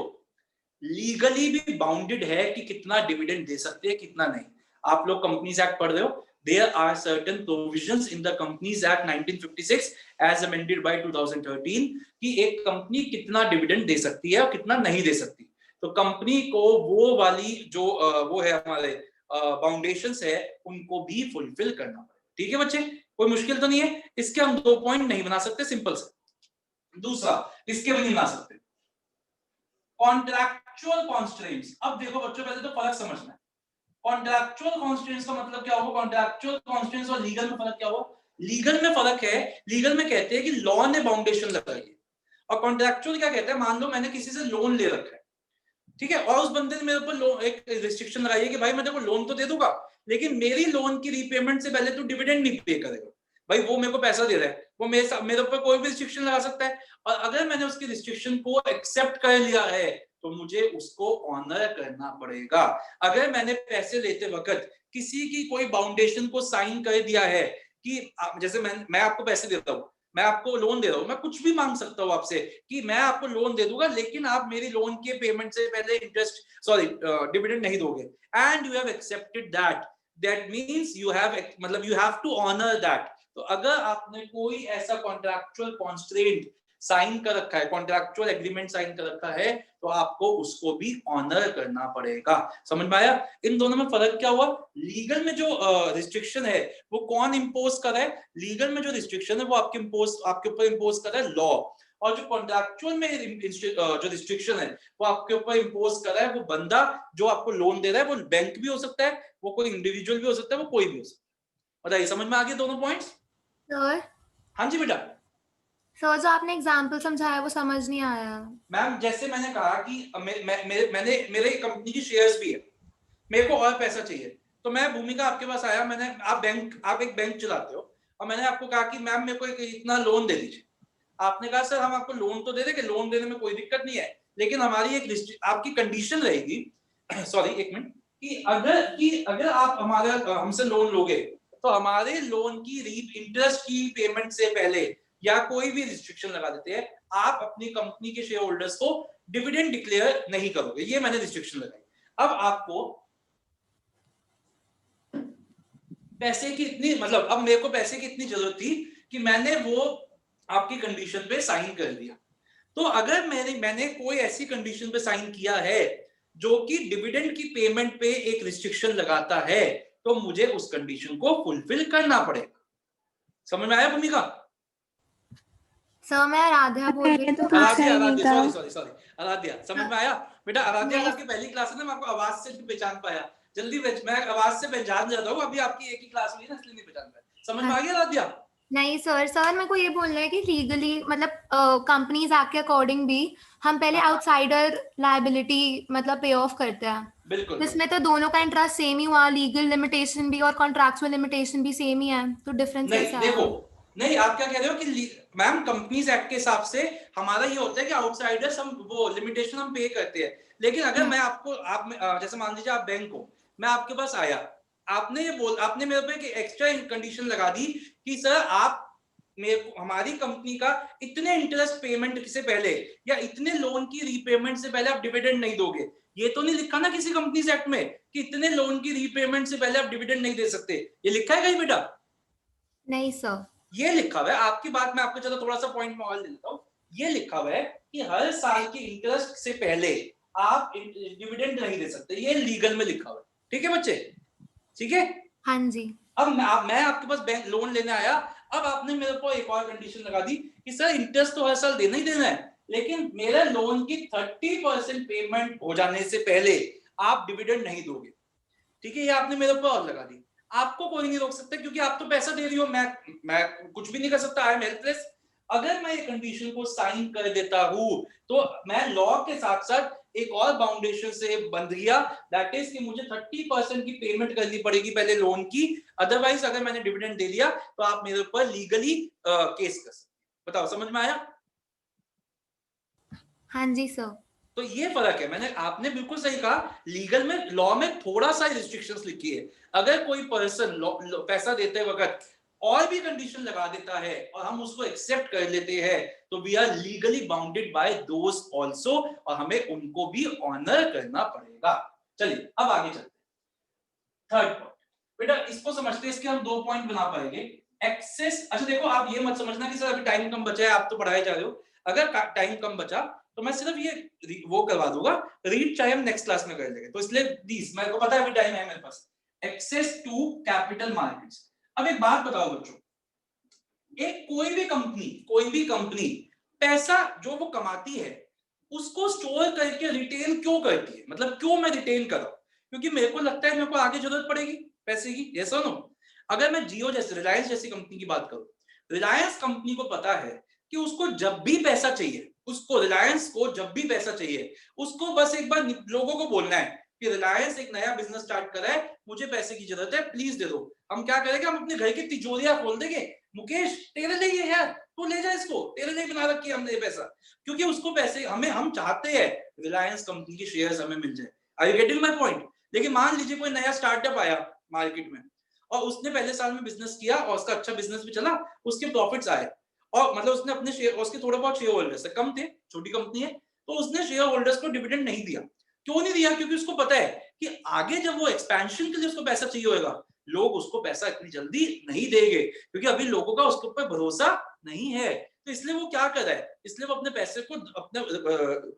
लीगली भी बाउंडेड है कि कितना डिविडेंड दे सकते हैं कितना नहीं। आप लोग कंपनीज एक्ट पढ़ रहे हो, there are certain provisions in the companies act 1956 as amended by 2013 कि एक कंपनी कितना डिविडेंड दे सकती है और कितना नहीं दे सकती। तो कंपनी को वो वाली जो वो है हमारे बाउंडेशंस है उनको भी फुलफिल करना पड़ेगा। ठीक है बच्चे, कोई मुश्किल तो नहीं है, इसके हम 2 पॉइंट नहीं बना सकते, सिंपल से। दूसरा, इसके भी नहीं बना सकते, कॉन्ट्रैक्चुअल कॉन्स्ट्रेंट्स। अब देखो बच्चों, पहले तो फर्क समझना है, कॉन्ट्रैक्चुअल कॉन्स्ट्रेंट्स का मतलब क्या होगा, कॉन्ट्रैक्चुअल कॉन्स्ट्रेंट्स और लीगल में फर्क क्या होगा। लीगल में फर्क है, लीगल में कहते हैं कि लॉ ने बाउंडेशन लगाई है, और कॉन्ट्रैक्चुअल क्या कहते हैं, मान लो मैंने किसी से लोन ले रखा है, ठीक है, और उस बंदे ने मेरे ऊपर एक रिस्ट्रिक्शन लगाई है कि भाई मैं तेरे को लोन तो दे दूंगा, लेकिन मेरी लोन की रीपेमेंट से पहले तू डिविडेंड नहीं पे करेगा। भाई वो मेरे को पैसा दे रहा है, वो मेरे ऊपर कोई भी रिस्ट्रिक्शन लगा सकता है, और अगर मैंने उसकी रिस्ट्रिक्शन को एक्सेप्ट कर लिया है तो मुझे उसको ऑनर करना पड़ेगा। अगर मैंने पैसे लेते वक्त किसी की कोई बाउंडेशन को साइन कर दिया है कि जैसे मैं आपको पैसे देता हूँ, मैं आपको लोन दे रहा हूँ, मैं कुछ भी मांग सकता हूँ आपसे कि मैं आपको लोन दे दूंगा, लेकिन आप मेरी लोन के पेमेंट से पहले डिविडेंड नहीं दोगे, and you have accepted that means you have to honour that. तो अगर आपने कोई ऐसा कॉन्ट्रैक्चुअल कॉन्स्ट्रेंट साइन कर रखा है, कॉन्ट्रैक्चुअल एग्रीमेंट साइन कर रखा है, तो आपको उसको भी ऑनर करना पड़ेगा। समझ में आया? इन दोनों में फर्क क्या हुआ? लीगल में जो रिस्ट्रिक्शन है वो कौन इंपोज कर रहा है? लीगल में जो रिस्ट्रिक्शन है वो आपके ऊपर इंपोज कर रहा है लॉ, और जो कॉन्ट्रैक्चुअल में जो रिस्ट्रिक्शन है वो आपके ऊपर इंपोज कर रहा है वो बंदा जो आपको लोन दे रहा है। वो बैंक भी हो सकता है, वो कोई इंडिविजुअल भी हो सकता है, वो कोई भी हो सकता है। बताइए, समझ में आ गए दोनों पॉइंट्स? सर हाँ जी बेटा। सर जो आपने एग्जांपल समझाया वो समझ नहीं आया। मैम जैसे मैंने कहा कि मेरे कंपनी की शेयर्स भी है, मेरे को और पैसा चाहिए, तो मैं भूमिका आपके पास आया, आप एक बैंक चलाते हो, और मैंने आपको कहा कि मैम मेरे को इतना लोन दे दीजिए। आपने कहा सर हम आपको लोन तो दे देंगे, लोन देने में कोई दिक्कत नहीं है, लेकिन हमारी एक आपकी कंडीशन रहेगी सॉरी एक मिनट, कि अगर आप हमसे लोन लोगे तो हमारे लोन की इंटरेस्ट की पेमेंट से पहले या कोई भी रिस्ट्रिक्शन लगा देते हैं, आप अपनी कंपनी के शेयर होल्डर्स को डिविडेंड डिक्लेयर नहीं करोगे, ये मैंने रिस्ट्रिक्शन लगाई। अब आपको पैसे की इतनी अब मेरे को पैसे की इतनी जरूरत थी कि मैंने वो आपकी कंडीशन पे साइन कर दिया। तो अगर मैंने कोई ऐसी कंडीशन पे साइन किया है जो कि डिविडेंड की पेमेंट पे एक रिस्ट्रिक्शन लगाता है, तो मुझे उस कंडीशन को फुलफिल करना पड़ेगा। समझ में आया भूमिका? सर मैं आराध्या बोल रही हूँ। आराध्या समझ में आया बेटा? आराध्या आपकी पहली क्लास है ना, मैं आपको आवाज से पहचान पाया, जल्दी मैं आवाज से पहचान जाता हूँ, अभी आपकी एक ही क्लास हुई ना इसलिए नहीं पहचान पाया। समझ में आ गया आराध्या? नहीं सर मेरे को ये बोलना है कि लीगली कंपनीज एक्ट के अकॉर्डिंग भी हम पहले आउटसाइडर लायबिलिटी पे ऑफ करते हैं। बिल्कुल, इसमें तो दोनों का इंटरेस्ट सेम ही हुआ, लीगल लिमिटेशन भी और कॉन्ट्रैक्चुअल लिमिटेशन भी सेम ही है, तो डिफरेंस कैसा है? देखो नहीं, आप क्या कह रहे हो कि मैम कंपनीज एक्ट के हिसाब से हमारा ये होता है कि आउटसाइडर्स हम वो लिमिटेशन हम पे करते हैं, लेकिन अगर मैं जैसे मान लीजिए आप बैंक हो, मैं आपके पास आया, आपने मेरे पे एक एक्स्ट्रा कंडीशन लगा दी कि सर आप हमारी कंपनी का इतने इंटरेस्ट पेमेंट से पहले या इतने लोन की रीपेमेंट से पहले आप डिविडेंड नहीं दोगे। ये तो नहीं लिखा ना किसी कंपनीज एक्ट में कि इतने लोन की रीपेमेंट से पहले आप डिविडेंड नहीं दे सकते, ये लिखा है कहीं बेटा? नहीं सर। ये लिखा हुआ है, आपकी बात मैं आपको चलो थोड़ा सा पॉइंट में और ले लेता हूं। ये लिखा हुआ है कि हर साल की इंटरेस्ट से पहले आप डिविडेंड नहीं दे सकते, ये लीगल में लिखा हुआ है। ठीक है बच्चे, ठीक है। हाँ जी। अब मैं आपके पास बैंक लोन लेने आया, अब आपने मेरे को एक और कंडीशन लगा दी कि सर इंटरेस्ट तो हर साल देना ही देना है, लेकिन मेरे लोन की 30% पेमेंट हो जाने से पहले आप डिविडेंड नहीं दोगे। ठीक है, ये आपने मेरे ऊपर और लगा दी। आपको कोई नहीं रोक सकता क्योंकि आप तो पैसा दे रही हो, मैं कुछ भी नहीं कर सकता, आई एम हेल्पलेस। अगर मैं ये कंडीशन को साइन कर देता हूं तो मैं लॉ के साथ साथ एक और बाउंडेशन से बंध गया, दैट इज कि मुझे 30% की पेमेंट करनी पड़ेगी पहले लोन की, अदरवाइज अगर मैंने डिविडेंड दे दिया तो आप मेरे ऊपर लीगली केस कर सकते। बताओ समझ में आया? हाँ जी सर। तो ये फर्क है, आपने बिल्कुल सही कहा, लीगल में लॉ में थोड़ा सा रिस्ट्रिक्शंस लिखी है। अगर कोई पर्सन पैसा देते वक्त और भी कंडीशन लगा देता है और हम उसको एक्सेप्ट कर लेते हैं तो we are legally bounded by those also, और हमें उनको भी ऑनर करना पड़ेगा। चलिए अब आगे चलते हैं। थर्ड पॉइंट, बेटा इसको समझते हैं, इसके हम 2 पॉइंट बना पाएंगे। एक्सेस, अच्छा देखो आप ये मत समझना कि सर अभी टाइम कम बचा है, आप तो पढ़ाए जा रहे हो। अगर टाइम कम बचा तो मैं सिर्फ ये वो करवा दूंगा, रीड चाहे हम नेक्स्ट क्लास में कर लेंगे, तो इसलिए प्लीज, मेरे को पता है अभी टाइम है मेरे पास। Access to capital markets. अब एक बात बताओ बच्चों, एक कोई भी कंपनी पैसा जो वो कमाती है उसको स्टोर करके रिटेन क्यों करती है? मतलब क्यों मैं रिटेन कर रहा हूं? क्योंकि मेरे को लगता है मेरे को आगे जरूरत पड़ेगी पैसे की, यस और नो? अगर मैं जियो जैसे, रिलायंस जैसी कंपनी की बात करूं, रिलायंस कंपनी को पता है कि उसको जब भी पैसा चाहिए, उसको रिलायंस को जब भी पैसा चाहिए, उसको बस एक बार लोगों को बोलना है कि रिलायंस एक नया बिजनेस स्टार्ट कर रहा है, मुझे पैसे की जरूरत है, प्लीज दे दो। हम क्या करेंगे, हम अपने घर की तिजोरियां खोल देंगे, मुकेश तेरे लिए है, तू ले जा इसको, तेरे लिए बना रखी है हमने ये पैसा। क्योंकि उसको पैसे हम चाहते हैं रिलायंस कंपनी की शेयर्स हमें मिल जाए। Are you getting my point? लेकिन मान लीजिए कोई नया स्टार्टअप आया मार्केट में और उसने पहले साल में बिजनेस किया और उसका अच्छा बिजनेस भी चला, उसके प्रॉफिट्स आए और मतलब उसने अपने शेयर, उसके थोड़े बहुत शेयर होल्डर्स कम थे, छोटी कंपनी है, तो उसने शेयर होल्डर्स को डिविडेंड नहीं दिया। क्यों नहीं दिया? क्योंकि उसको पता है कि आगे जब वो एक्सपेंशन के लिए उसको पैसा चाहिए होगा, लोग उसको पैसा इतनी जल्दी नहीं देंगे, क्योंकि अभी लोगों का उसके ऊपर भरोसा नहीं है। तो इसलिए वो क्या कर रहा है, इसलिए वो अपने पैसे को अपने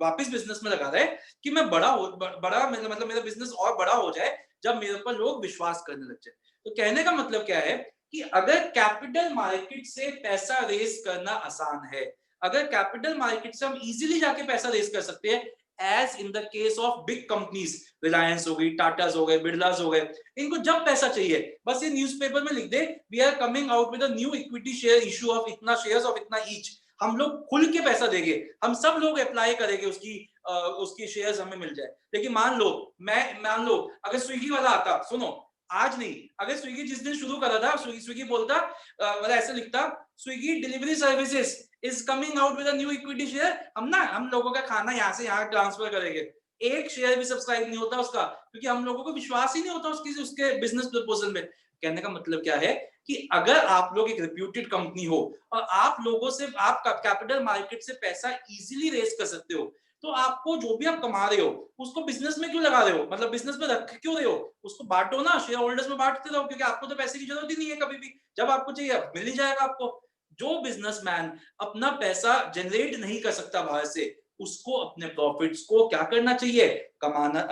वापस बिजनेस में लगा रहा है कि मैं बड़ा मतलब मेरा बिजनेस और बड़ा हो जाए जब मेरे ऊपर लोग विश्वास करने लग जाए। तो कहने का मतलब क्या है कि अगर कैपिटल मार्केट से पैसा रेज करना आसान है, अगर कैपिटल मार्केट से हम इजीली जाके पैसा रेज कर सकते हैं, as in the case of big companies, Reliance हो गई, टाटास हो गए, बिरलास हो गए, इनको जब पैसा चाहिए बस ये न्यूज़पेपर में लिख दे, we are coming out with a new equity share issue of इतना शेयर्स ऑफ इतना ईच, हम लोग खुल के पैसा देंगे, हम सब लोग अप्लाई करेंगे, उसकी शेयर्स हमें मिल जाए। लेकिन मान लो अगर स्विगी वाला आता, सुनो आज नहीं, अगर स्विगी जिस दिन शुरू करा था, स्विगी बोलता मतलब ऐसे लिखता, Swiggy delivery services is coming out with a new equity share, हम लोगों का खाना यहाँ से यहाँ ट्रांसफर करेंगे, एक शेयर भी सब्सक्राइब नहीं होता उसका, क्योंकि हम लोगों को विश्वास ही नहीं होता उसके बिजनेस प्रपोजल में। कहने का मतलब क्या है कि अगर आप लोग एक रेप्यूटेड कंपनी हो और आप लोगों से, आप कैपिटल मार्केट से पैसा इजीली रेज कर सकते हो, तो आपको जो भी आप कमा रहे हो उसको बिजनेस में क्यों लगा रहे हो, मतलब बिजनेस में रख क्यों रहे हो, उसको बांटो ना, शेयर होल्डर्स में बांटते रहो, क्योंकि आपको तो पैसे की जरूरत ही नहीं है, कभी भी जब आपको चाहिए मिल ही जाएगा आपको। जो बिजनेसमैन अपना पैसा जनरेट नहीं कर सकता बाहर से, उसको अपने प्रॉफिट्स को क्या करना चाहिए, कमाना,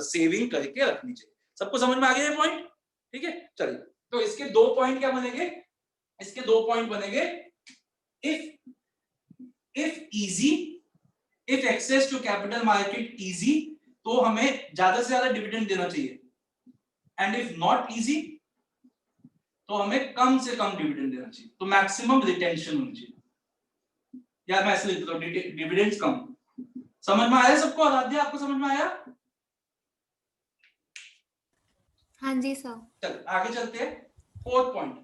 सेविंग करके रखनी चाहिए। सबको समझ में आ गया ये पॉइंट? ठीक है, चलिए तो इसके 2 पॉइंट क्या बनेंगे, इसके 2 पॉइंट बनेंगे, if easy, if access to capital market easy, तो हमें ज्यादा से ज्यादा डिविडेंड देना चाहिए, एंड इफ नॉट इजी तो हमें कम से कम डिविडेंड देना चाहिए, तो मैक्सिमम रिटेंशन होनी चाहिए। यार मैं ऐसे लिख देता हूं, डिविडेंड्स कम। समझ में आया सबको? आराध्या आपको समझ में आया? हाँ जी सर। चल आगे चलते हैं। 4th पॉइंट,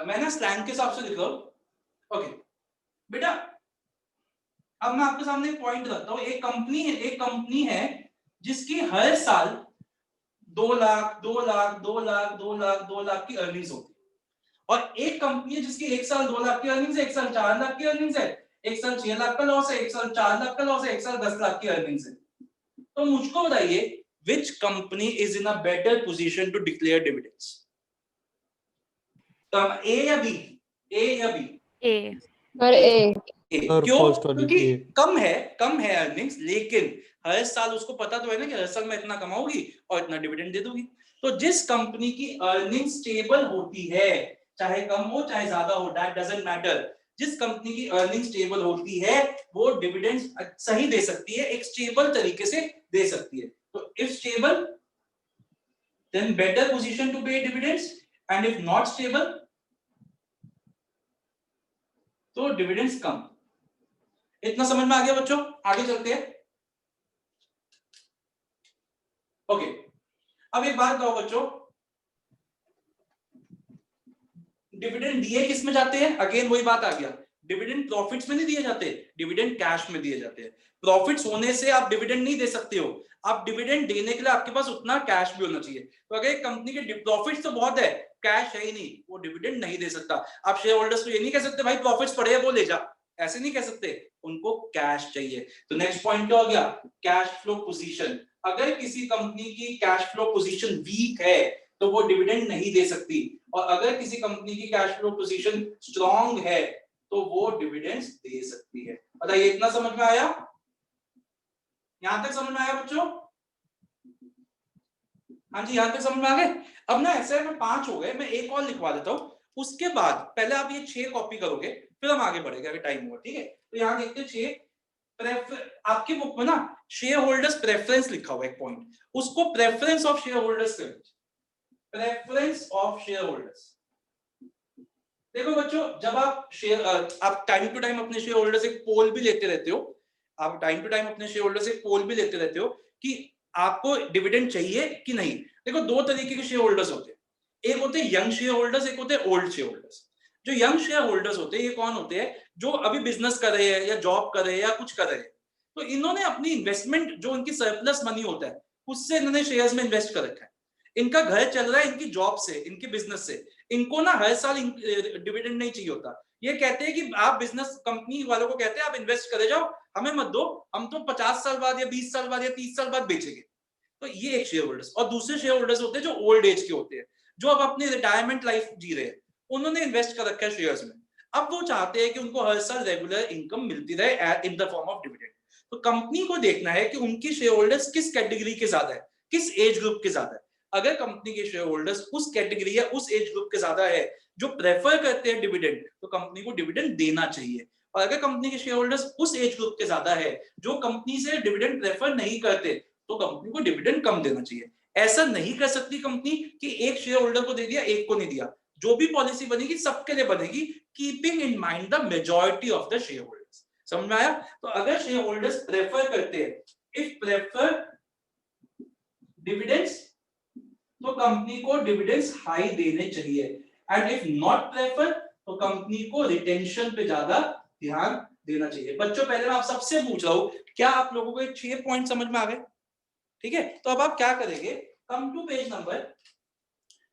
मैं ना स्लैंग के हिसाब से लिख रहा हूं। ओके बेटा, अब मैं आपके सामने एक पॉइंट रखता हूं। एक कंपनी है जिसकी हर साल 2 लाख की अर्निंग्स होती है, और एक कंपनी है जिसकी एक साल 2 लाख की अर्निंग्स है, एक साल 4 लाख की अर्निंग्स है, एक साल 6 लाख का लॉस है, एक साल 4 लाख का लॉस है, एक साल 10 लाख की अर्निंग्स है। तो मुझको बताइए, which company is in a better position to declare dividends? A या B? ए या B? A. Sir, A. Sir, क्यों? first वाली क्योंकि A. कम है अर्निंग्स, लेकिन हर साल उसको पता तो है ना कि हर साल मैं इतना कमाऊंगी और इतना डिविडेंड दे दूंगी। तो जिस कंपनी की अर्निंग स्टेबल होती है, चाहे कम हो चाहे ज्यादा हो, दैट डजंट मैटर, जिस कंपनी की अर्निंग स्टेबल होती है वो डिविडेंड्स सही दे सकती है, एक स्टेबल तरीके से दे सकती है। तो if stable then better position to pay dividends, and if not stable तो डिविडेंड्स कम। इतना समझ में आ गया बच्चों? आगे चलते हैं। ओके, अब एक बात कहो बच्चों, डिविडेंड दिए किस में जाते हैं? अगेन वही बात आ गया, डिविडेंड प्रॉफिट्स में नहीं दिए जाते, डिविडेंड कैश में दिए जाते हैं। प्रॉफिट्स होने से आप डिविडेंड नहीं दे सकते हो, आप डिविडेंड देने के लिए आपके पास उतना कैश भी होना चाहिए। तो अगर एक कंपनी के प्रॉफिट्स तो बहुत है, कैश है ही नहीं, वो डिविडेंड नहीं दे सकता। आप शेयर होल्डर्स को ये नहीं कह सकते भाई प्रॉफिट्स पड़े हैं वो ले जा, ऐसे नहीं कह सकते, उनको कैश चाहिए। तो नेक्स्ट पॉइंट क्या हो गया? Cash flow position. अगर किसी कंपनी की कैश फ्लो पोजीशन वीक है तो वो डिविडेंड नहीं दे सकती, और अगर किसी कंपनी की कैश फ्लो पोजीशन स्ट्रांग है तो वो डिविडेंड्स दे सकती है। बताइए इतना समझ में आया? यहां तक समझ में आया बच्चों? हाँ जी, यहां तक समझ में आ गए? अब ना ऐसे में 5 हो गए, मैं एक और लिखवा देता हूं, उसके बाद पहले आप ये 6 कॉपी करोगे, फिर हम आगे बढ़ेंगे अगर टाइम हुआ, ठीक है? तो यहां देखते हैं 6 आपकी बुक में ना शेयर होल्डर्स प्रेफरेंस लिखा हुआ है एक पॉइंट, उसको प्रेफरेंस ऑफ शेयर होल्डर्स कर लीजिए। Preference of share holders. देखो बच्चों, जब आप टाइम टू टाइम अपने शेयर होल्डर्स एक पोल भी लेते रहते हो, आप टाइम टू टाइम अपने शेयर होल्डर्स एक पोल भी लेते रहते हो कि आपको डिविडेंड चाहिए कि नहीं। देखो दो तरीके के शेयर होल्डर्स होते हैं, एक होते हैं यंग शेयर होल्डर्स, एक होते हैं ओल्ड शेयर होल्डर्स। जो यंग शेयर होल्डर्स होते हैं ये कौन होते हैं? जो अभी बिजनेस कर रहे हैं या जॉब कर रहे हैं या कुछ कर रहे हैं, तो इन्होंने अपनी इन्वेस्टमेंट जो उनकी सरप्लस मनी होता है उससे इन्होंने शेयर्स में इन्वेस्ट कर रखा है। इनका घर चल रहा है इनकी जॉब से, इनकी बिजनेस से, इनको ना हर साल डिविडेंड नहीं चाहिए होता। ये कहते हैं कि आप बिजनेस कंपनी वालों को कहते हैं आप इन्वेस्ट करे जाओ, हमें मत दो, हम तो 50 साल बाद या 20 साल बाद या 30 साल बाद बेचेंगे। तो ये एक शेयर होल्डर्स। और दूसरे शेयर होल्डर्स होते हैं जो ओल्ड एज के होते हैं, जो अब अपनी रिटायरमेंट लाइफ जी रहे हैं, उन्होंने इन्वेस्ट कर रखा है शेयर्स में। अब वो चाहते हैं कि उनको हर साल रेगुलर इनकम मिलती रहे in the form of dividend. तो कंपनी को देखना है कि उनकी शेयर होल्डर्स किस कैटेगरी के ज्यादा है, किस एज ग्रुप के ज्यादा है। अगर कंपनी के शेयर होल्डर्स उस कैटेगरी या उस एज ग्रुप के ज्यादा है जो प्रेफर करते हैं डिविडेंड, तो कंपनी को डिविडेंड देना चाहिए। और अगर कंपनी के शेयर होल्डर्स उस एज ग्रुप के ज्यादा है जो कंपनी से डिविडेंड प्रेफर नहीं करते, तो कंपनी को डिविडेंड कम देना चाहिए। ऐसा नहीं कर सकती कंपनी कि एक शेयर होल्डर को दे दिया एक को नहीं दिया। जो भी पॉलिसी बनेगी सबके लिए बनेगी, keeping in mind the majority of the share holders. समझ में आया? तो अगर शेयर होल्डर्स प्रेफर करते हैं, इफ प्रेफर डिविडेंड्स, तो कंपनी को डिविडेंड्स हाई देने चाहिए, एंड इफ नॉट प्रेफर तो कंपनी को रिटेंशन पे ज्यादा ध्यान देना चाहिए। बच्चों पहले मैं आप सबसे पूछ रहा हूं, क्या आप लोगों को ये 6 पॉइंट समझ में आ गए? ठीक है, तो अब आप क्या करेंगे, कम टू पेज नंबर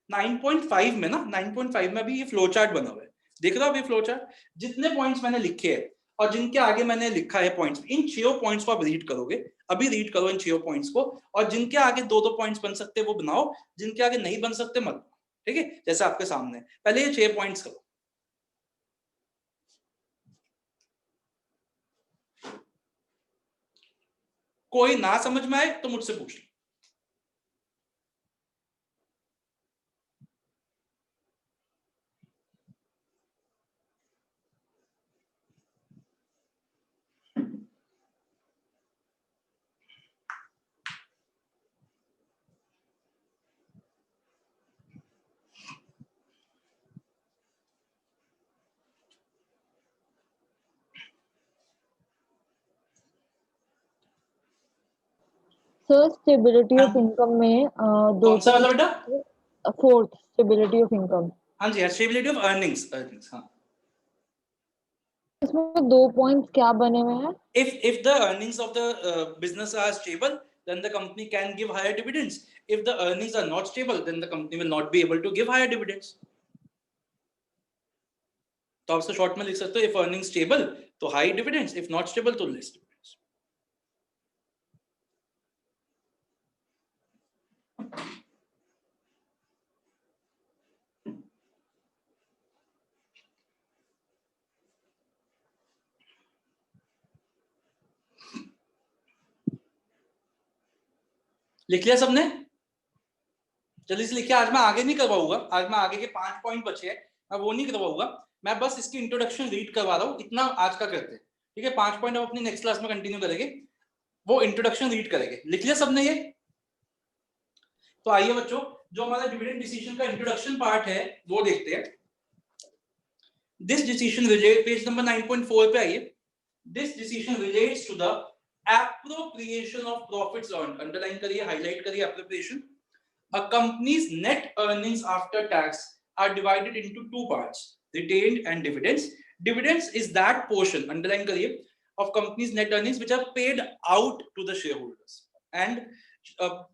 9.5 में ना, 9.5 में अभी ये फ्लो चार्ट बना हुआ है, देख रहे हो आप ये फ्लो चार्ट? जितने पॉइंट्स मैंने लिखे हैं और जिनके आगे मैंने लिखा है पॉइंट्स, इन 6 पॉइंट्स को आप रीड करोगे, अभी रीड करो इन 6 पॉइंट्स को, और जिनके आगे 2-2 पॉइंट्स बन सकते हैं वो बनाओ, जिनके आगे नहीं बन सकते मत। ठीक है, जैसे आपके सामने पहले ये 6 पॉइंट्स करो। कोई ना समझ में आए तो मुझसे पूछ लो। Sir, stability of income में दो कौन सा वाला बेटा? फोर्थ stability of income, हाँ जी, स्टेबिलिटी ऑफ अर्निंग्स, अर्निंग्स। हाँ, इसमें 2 पॉइंट्स क्या बने हुए हैं? if the earnings of the business are stable, then the company can give higher dividends. If the earnings are not stable, then the company will not be able to give higher dividends. तो आप शॉर्ट में लिख सकते हो, if earnings stable तो high dividends, if not stable तो less dividends. लिख लिया सबने? जल्दी से लिखिए। आज मैं आगे नहीं करवाऊंगा, आज मैं आगे के 5 पॉइंट बचे हैं, मैं वो नहीं करवाऊंगा, मैं बस इसकी इंट्रोडक्शन रीड करवा रहा हूँ, इतना आज का करते हैं, ठीक है? 5 पॉइंट हम अपनी नेक्स्ट क्लास में कंटिन्यू करेंगे, वो इंट्रोडक्शन रीड करेंगे। लिख लिया सबने ये? तो आइए बच्चों, जो हमारा डिविडेंड डिसीजन का इंट्रोडक्शन पार्ट है वो देखते हैं। This decision relate, page number 9.4 पे आइए। This decision relates to the appropriation of profits earned, underline करिए, हाईलाइट करिए appropriation. A company's net earnings after tax are divided into two parts, retained and dividends. Dividends is that portion, underline kariye, of company's net earnings which are paid out to the shareholders, and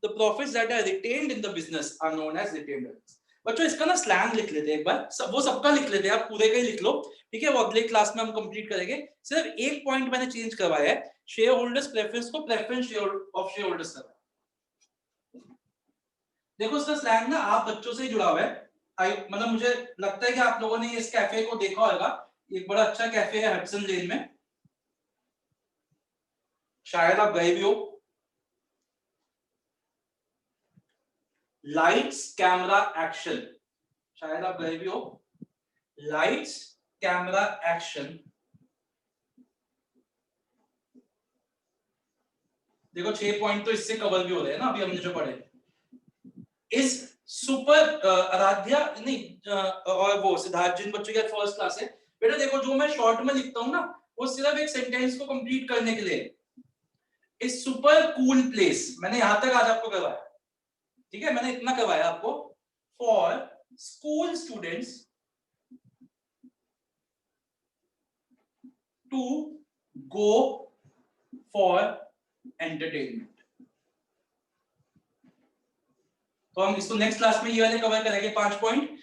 the profits that are retained in the business are known as retained earnings. बच्चों इसका ना स्लैंग लिख लेते हैं एक बार, वो सबका लिख लेते हैं, आप पूरे का ही लिख लो, ठीक है? वो अगले क्लास में हम कंप्लीट करेंगे। सिर्फ एक पॉइंट मैंने चेंज करवाया है, शेयर होल्डर्स प्रेफरेंस को प्रेफरेंस ऑफ शेयर होल्डर्स करवाया। देखो इसका स्लैंग ना आप बच्चों से ही जुड़ा हुआ है। मतलब मुझे लगता है कि आप लोगों ने इस कैफे को देखा होगा, एक बड़ा अच्छा कैफे है हडसन लेन में, शायद आप गए भी हो। लाइट्स कैमरा एक्शन, शायद आप गए भी हो। लाइट्स कैमरा एक्शन, देखो 6 पॉइंट तो इससे कवर भी हो रहे हैं ना अभी हमने जो पढ़े। इस सुपर आराध्या नहीं और वो सिद्धार्थ, जिन बच्चों की फर्स्ट क्लास है, बेटा देखो जो मैं शॉर्ट में लिखता हूँ ना वो सिर्फ एक सेंटेंस को कंप्लीट करने के लिए। इस सुपर कूल प्लेस, मैंने यहां तक आज आपको करवाया, ठीक है? मैंने इतना करवाया आपको। For school students to go for entertainment. तो हम इसको नेक्स्ट क्लास में ये वाले कवर करेंगे 5 point.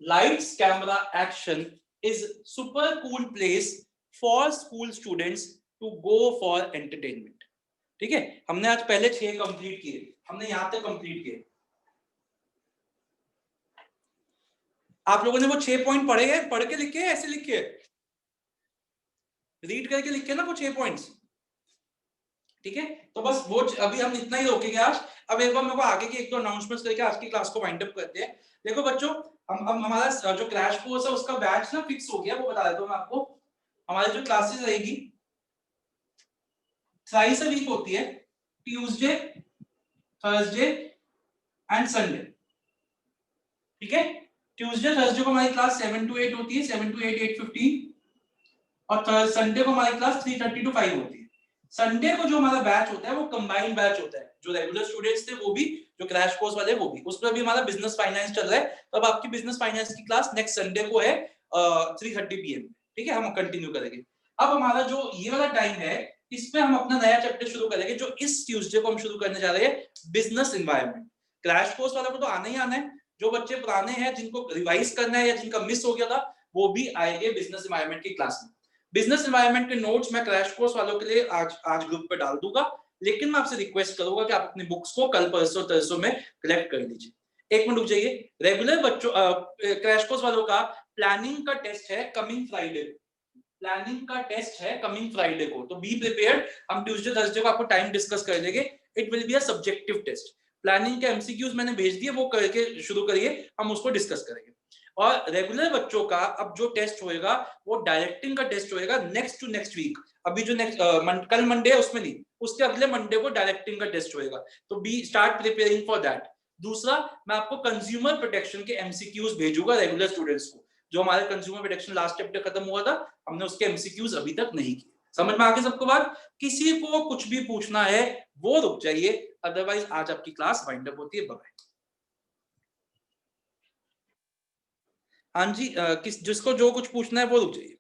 Lights camera action is super cool place for school students to go for entertainment, ठीक है? हमने आज पहले 6 कंप्लीट किए, हमने यहां तक कंप्लीट किए। आप लोगों ने वो 6 पॉइंट पढ़े हैं? पढ़ के लिखे, ऐसे लिखे, रीड करके लिखे ना वो 6 पॉइंट्स, ठीक है? तो बस वो अभी हम इतना ही रोकेंगे आज। अब एक बार मेरे को आगे की 1-2 अनाउंसमेंट्स करके आज की क्लास को वाइंड अप करते हैं। देखो बच्चों, हम हमारा जो क्रैश कोर्स है उसका बैच ना फिक्स हो गया, वो बता देता हूं मैं आपको। हमारी जो क्लासेस रहेगी थ्राइस अ वीक होती है, ट्यूसडे, थर्सडे एंड संडे, ठीक है? ट्यूसडे थर्सडे को हमारी क्लास 7 to 8 होती है, 7 to 8, 8:15, और संडे को हमारी क्लास 3:30 to 5 होती है। संडे को जो हमारा बैच होता है वो कंबाइंड बैच होता है, जो रेगुलर स्टूडेंट्स थे वो भी, जो क्रैश कोर्स वाले वो भी, उसमें भी हमारा बिजनेस फाइनेंस चल रहा है। तो अब आपकी बिजनेस फाइनेंस की क्लास नेक्स्ट संडे को है 3:30 PM, ठीक है? हम कंटिन्यू करेंगे। अब हमारा जो ये वाला टाइम है, इसमें हम अपना नया चैप्टर शुरू करेंगे, जो इस ट्यूसडे को हम शुरू करने जा रहे हैं, बिजनेस एनवायरनमेंट। क्रैश कोर्स वालों को तो आना ही आना है, जो बच्चे पुराने हैं जिनको रिवाइज करना है या जिनका मिस हो गया था वो भी आएंगे बिजनेस एनवायरनमेंट की क्लास में। बिजनेस एनवायरनमेंट के नोट्स मैं क्रैश कोर्स वालों के लिए आज ग्रुप पे डाल दूंगा, लेकिन मैं आपसे रिक्वेस्ट करूंगा कि आप अपनी बुक्स को कल परसों तरसों में कलेक्ट कर लीजिए। 1 मिनट रुक जाइए। रेगुलर बच्चों क्रैश कोर्स वालों का प्लानिंग का टेस्ट है कमिंग फ्राइडे, प्लानिंग का टेस्ट है कमिंग फ्राइडे को, तो बी प्रिपेयर्ड। हम ट्यूसडे थर्सडे को आपको टाइम डिस्कस कर लेंगे। It will be a subjective test. Planning के एमसीक्यूज मैंने भेज दिए, वो करके शुरू करिए, हम उसको डिस्कस करेंगे। और रेगुलर बच्चों का अब जो टेस्ट होएगा वो डायरेक्टिंग का टेस्ट होएगा नेक्स्ट टू नेक्स्ट वीक। अभी जो कल मंडे है उसमें नहीं, उसके अगले मंडे को डायरेक्टिंग का टेस्ट होएगा, तो be start preparing for that. दूसरा, मैं आपको कंज्यूमर प्रोटेक्शन के एमसीक्यूज भेजूंगा रेगुलर स्टूडेंट्स को। जो हमारे कंज्यूमर प्रोटेक्शन लास्ट चैप्टर खत्म हुआ था, हमने उसके एमसीक्यूज अभी तक नहीं किए। समझ में आ गई सबको बात? किसी को कुछ भी पूछना है वो रुक जाइए, अदरवाइज आज आपकी क्लास वाइंड अप होती है। बाय। हाँ जी, जिसको जो कुछ पूछना है वो रुक जाइए।